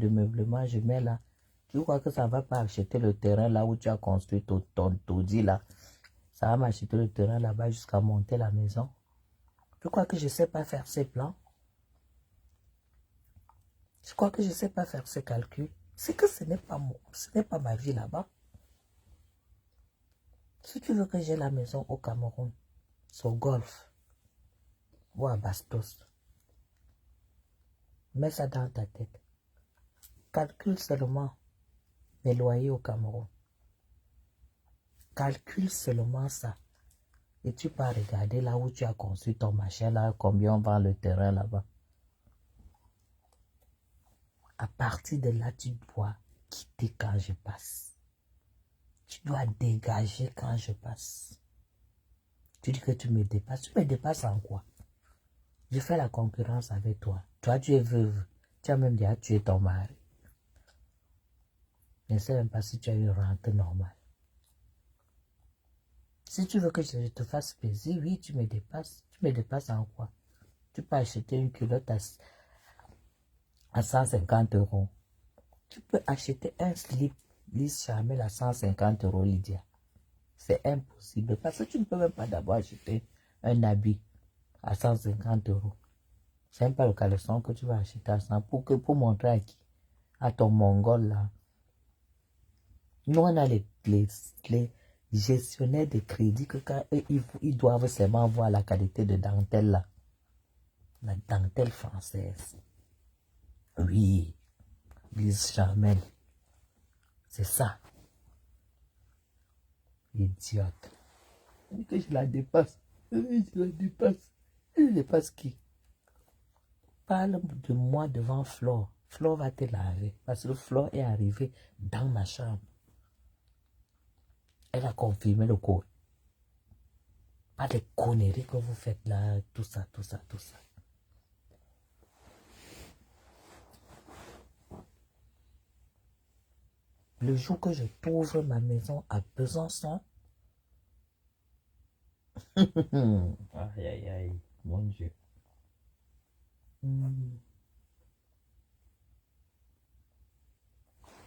meublement, je mets là. Tu crois que ça va pas acheter le terrain là où tu as construit ton taudis là? Ça va m'acheter le terrain là-bas jusqu'à monter la maison. Tu crois que je sais pas faire ces plans? Je crois que je sais pas faire ces calculs. C'est que ce n'est pas ma vie là-bas. Si tu veux que j'ai la maison au Cameroun, sur Golfe, ou à Bastos, mets ça dans ta tête. Calcule seulement mes loyers au Cameroun. Calcule seulement ça. Et tu peux regarder là où tu as construit ton machin, là, combien on vend le terrain là-bas. À partir de là, tu dois quitter quand je passe. Tu dois dégager quand je passe. Tu dis que tu me dépasses. Tu me dépasses en quoi? Je fais la concurrence avec toi. Toi, tu es veuve. Tu as même déjà tué ton mari. Je ne sais même pas si tu as une rente normale. Si tu veux que je te fasse plaisir, oui, tu me dépasses. Tu me dépasses en quoi? Tu peux acheter une culotte à 150 euros. Tu peux acheter un slip Lise Charmel à 150 euros, Lydia. C'est impossible parce que tu ne peux même pas d'abord acheter un habit à 150 euros. C'est même pas le caleçon que tu vas acheter à 100 pour montrer à qui? À ton mongol là. Nous, on a les gestionnaires de crédit que quand ils doivent seulement voir la qualité de dentelle là. La dentelle française. Oui, Lise Charmel. C'est ça. Idiote. Elle dit que je la dépasse. Oui, je la dépasse. Je dépasse qui? Parle de moi devant Flore. Flore va te laver. Parce que Flore est arrivée dans ma chambre. Elle a confirmé le code. Pas de conneries que vous faites là. Tout ça, tout ça, tout ça. Le jour que je t'ouvre ma maison à Besançon. Aïe, aïe, aïe. Mon Dieu.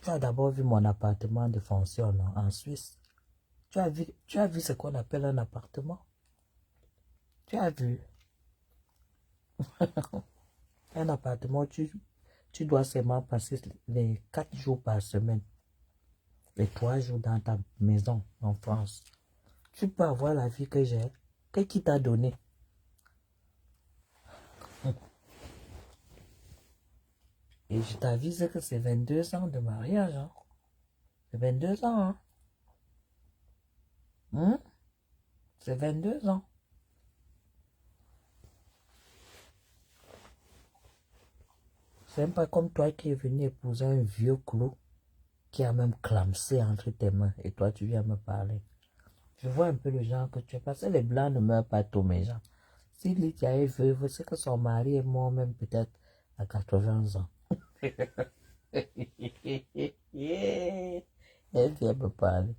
Tu as d'abord vu mon appartement de fonction en Suisse. Tu as vu ce qu'on appelle un appartement? Tu as vu? Un appartement, tu dois seulement passer les 4 jours par semaine. Les 3 jours dans ta maison en France. Tu peux avoir la vie que j'ai. Qui t'a donné? Et je t'avise que c'est 22 ans de mariage. Hein? C'est 22 ans. Hein? C'est 22 ans. C'est même pas comme toi qui es venu épouser un vieux clou qui a même clamsé entre tes mains et toi tu viens me parler. Je vois un peu le genre que tu es parce que les blancs ne meurent pas tôt, mes gens. Si Lydia est veuve, c'est que son mari est mort même peut-être à 80 ans. Elle vient me parler.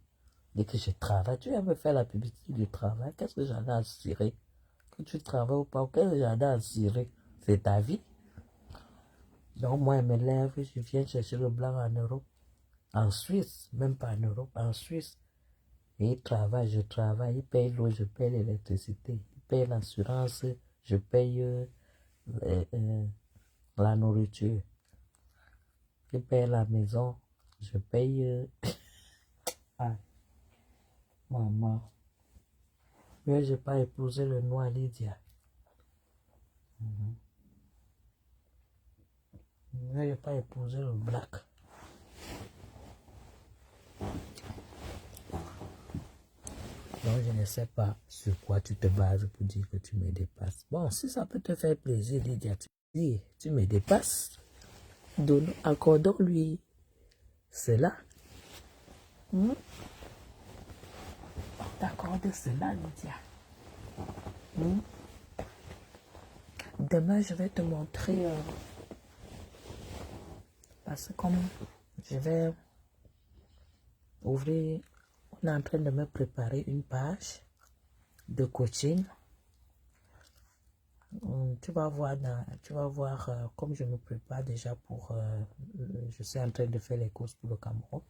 Dès que je travaille, tu viens me faire la publicité du travail. Qu'est-ce que j'en ai à cirer? Que tu travailles ou pas, qu'est-ce que j'en ai à cirer? C'est ta vie. Donc moi, elle me lève, je viens chercher le blanc en Europe. En Suisse, même pas en Europe, en Suisse. Et il travaille, je travaille, il paye l'eau, je paye l'électricité, il paye l'assurance, je paye la nourriture, il paye la maison, je paye... Ah, maman. Mais je n'ai pas épousé le noir Lydia. Mais je n'ai pas épousé le black. Donc, je ne sais pas sur quoi tu te bases pour dire que tu me dépasses. Bon, si ça peut te faire plaisir, Lydia, tu me dépasses. Accordons-lui cela. T'accordes cela, Lydia. Demain, je vais te montrer Parce que comme je vais ouvrir, on est en train de me préparer une page de coaching. Tu vas voir, comme je me prépare déjà pour, je suis en train de faire les courses pour le Cameroun.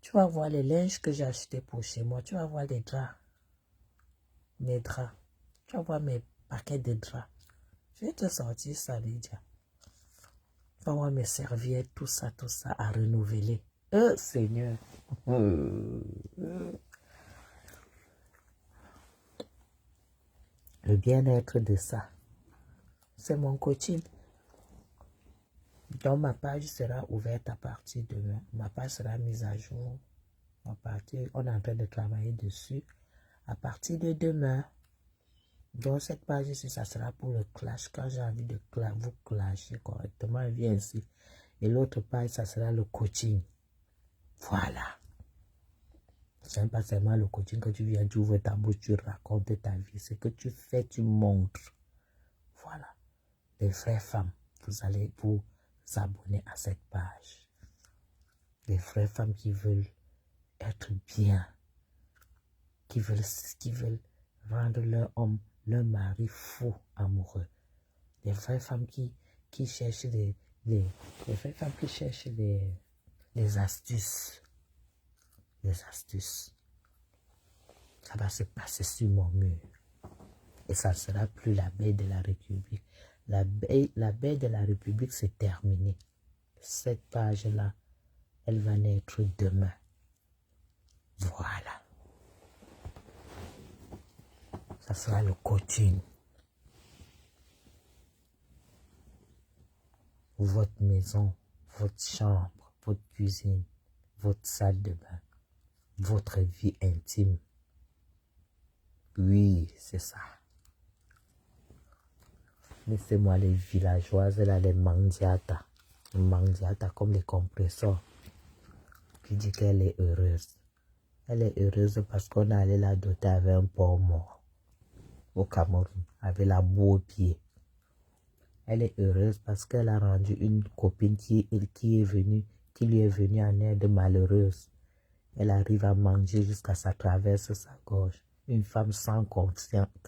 Tu vas voir les linges que j'ai achetés pour chez moi. Tu vas voir les draps, mes draps. Tu vas voir mes paquets de draps. Je vais te sortir ça, Lydia. Tu vas voir mes serviettes, tout ça à renouveler. Seigneur. Le bien-être de ça, c'est mon coaching. Donc, ma page sera ouverte à partir de demain. Ma page sera mise à jour. On est en train de travailler dessus. À partir de demain. Donc, cette page ici, ça sera pour le clash. Quand j'ai envie de vous clasher correctement, elle vient ici. Et l'autre page, ça sera le coaching. Voilà. Ce n'est pas seulement le coaching que tu viens, tu ouvres ta bouche, tu racontes ta vie. Ce que tu fais, tu montres. Voilà. Les vraies femmes, vous allez vous abonner à cette page. Les vraies femmes qui veulent être bien, qui veulent rendre leur homme, leur mari fou amoureux. Les vraies femmes qui cherchent les vraies femmes qui cherchent les astuces. Les astuces. Ça va se passer sur mon mur. Et ça ne sera plus la baie de la République. La baie de la République, c'est terminé. Cette page-là, elle va naître demain. Voilà. Ça sera le coaching. Votre maison, votre chambre, votre cuisine, votre salle de bain, votre vie intime. Oui, c'est ça. Laissez-moi les villageoises, là, les mandiatas. Les mandiatas comme les compresseurs. Qui dit qu'elle est heureuse. Elle est heureuse parce qu'on est allé la doter avec un porc mort. Au Cameroun, avec la boue aux pieds. Elle est heureuse parce qu'elle a rendu une copine qui lui est venue en aide malheureuse. Elle arrive à manger jusqu'à ça traverse sa gorge. Une femme sans conscience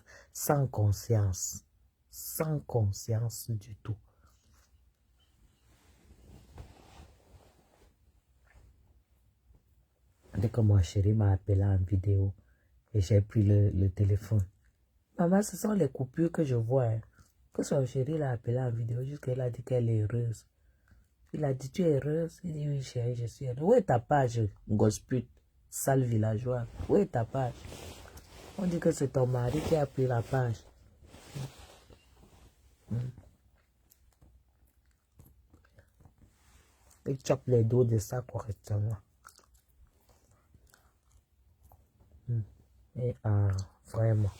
du tout. Dès que mon chéri m'a appelé en vidéo et j'ai pris le téléphone. Maman, ce sont les coupures que je vois. Hein. Que son chéri l'a appelé en vidéo jusqu'elle a dit qu'elle est heureuse. Il a dit, tu es heureuse? Il dit, oui chérie, je suis heureuse. Où est ta page, gospute, sale villageois? Où est ta page? On dit que c'est ton mari qui a pris la page. Il chope les dos de ça correctement. Et vraiment.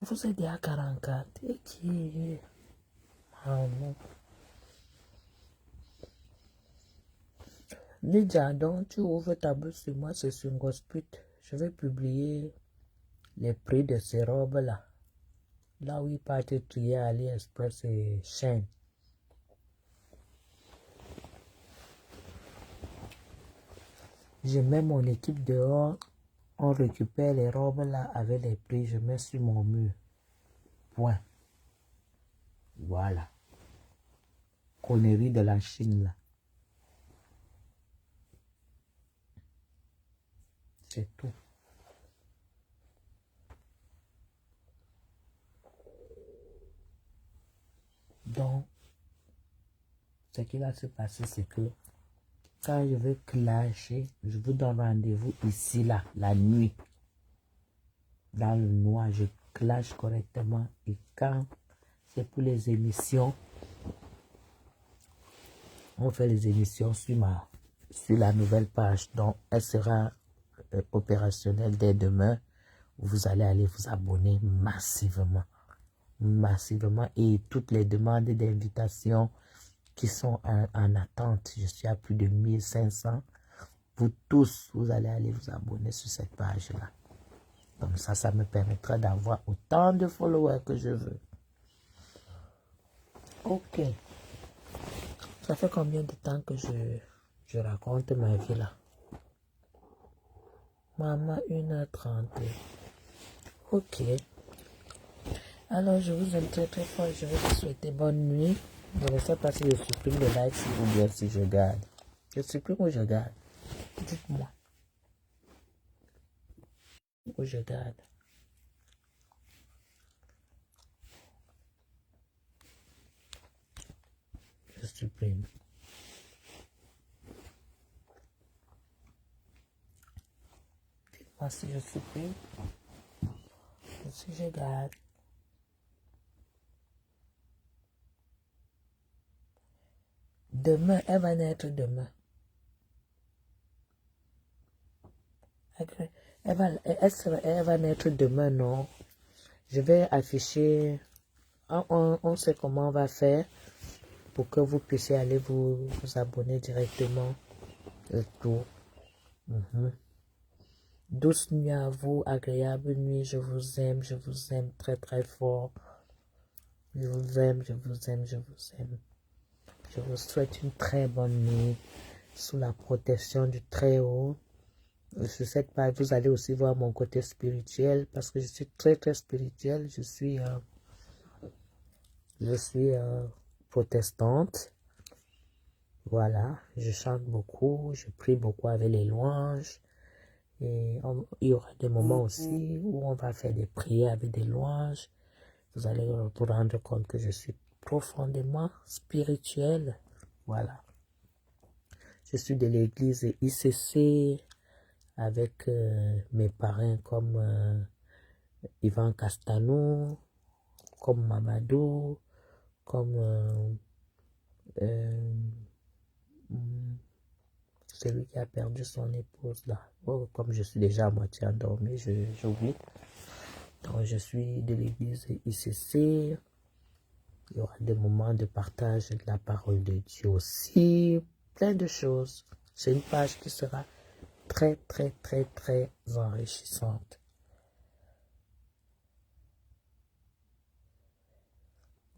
Vous êtes à 44. Et qui? Ah non. Lydia, donc tu ouvres ta bouche sur moi, c'est sur Gosput. Je vais publier les prix de ces robes-là. Là où ils partent trier à AliExpress et Shein. Je mets mon équipe dehors. On récupère les robes là avec les prix. Je mets sur mon mur. Point. Voilà. Connerie de la Chine là. C'est tout. Donc, ce qui va se passer, c'est que quand je vais clasher, je vous donne rendez-vous ici, là, la nuit. Dans le noir, je clash correctement. Et quand c'est pour les émissions, on fait les émissions sur la nouvelle page. Donc, elle sera opérationnelle dès demain. Vous allez aller vous abonner massivement. Massivement. Et toutes les demandes d'invitation qui sont en attente. Je suis à plus de 1500. Vous tous, vous allez aller vous abonner sur cette page-là. Comme ça me permettra d'avoir autant de followers que je veux. Ok. Ça fait combien de temps que je raconte ma vie là? Maman, 1h30. Ok. Alors, je vous aime très très fort. Je vais vous souhaiter bonne nuit. Je ne sais pas si je supprime le like ou bien si je garde. Je supprime ou je garde? Dites-moi. Ou je garde? Je supprime. Dites-moi si je supprime ou si je garde. Demain, elle va naître demain. Elle va naître demain, non? Je vais afficher. On sait comment on va faire pour que vous puissiez aller vous abonner directement. Et tout. Douce nuit à vous, agréable nuit. Je vous aime très très fort. Je vous aime, je vous aime, je vous aime. Je vous souhaite une très bonne nuit sous la protection du Très-Haut. Sur cette page, vous allez aussi voir mon côté spirituel parce que je suis très très spirituel. Je suis protestante. Voilà, je chante beaucoup, je prie beaucoup avec les louanges. Et il y aura des moments aussi où on va faire des prières avec des louanges. Vous allez vous rendre compte que je suis profondément spirituel. Voilà. Je suis de l'église ICC avec mes parrains comme Ivan Castanou, comme Mamadou, comme celui qui a perdu son épouse là. Oh, comme je suis déjà à moitié endormi, j'oublie. Donc je suis de l'église ICC. Il y aura des moments de partage de la parole de Dieu aussi. Plein de choses. C'est une page qui sera très, très, très, très enrichissante.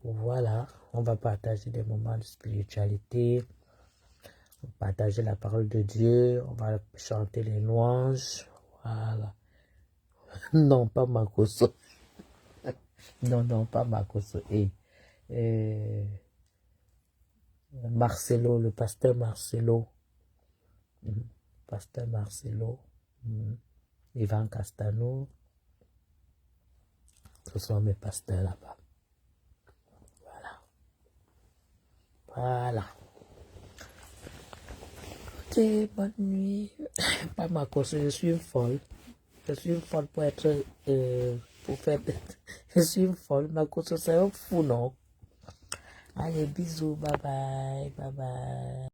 Voilà, on va partager des moments de spiritualité. On va partager la parole de Dieu. On va chanter les louanges. Voilà. Non, pas Makoso. Non, pas Makoso. Marcelo, le pasteur Marcelo. Pasteur Marcelo. Ivan Castano. Ce sont mes pasteurs là-bas. Voilà. Ok, bonne nuit. Pas Makoso, je suis une folle. Je suis une folle pour être... pour faire... Je suis une folle. Makoso, c'est un fou, non? Allez, bisous. Bye bye. Bye bye.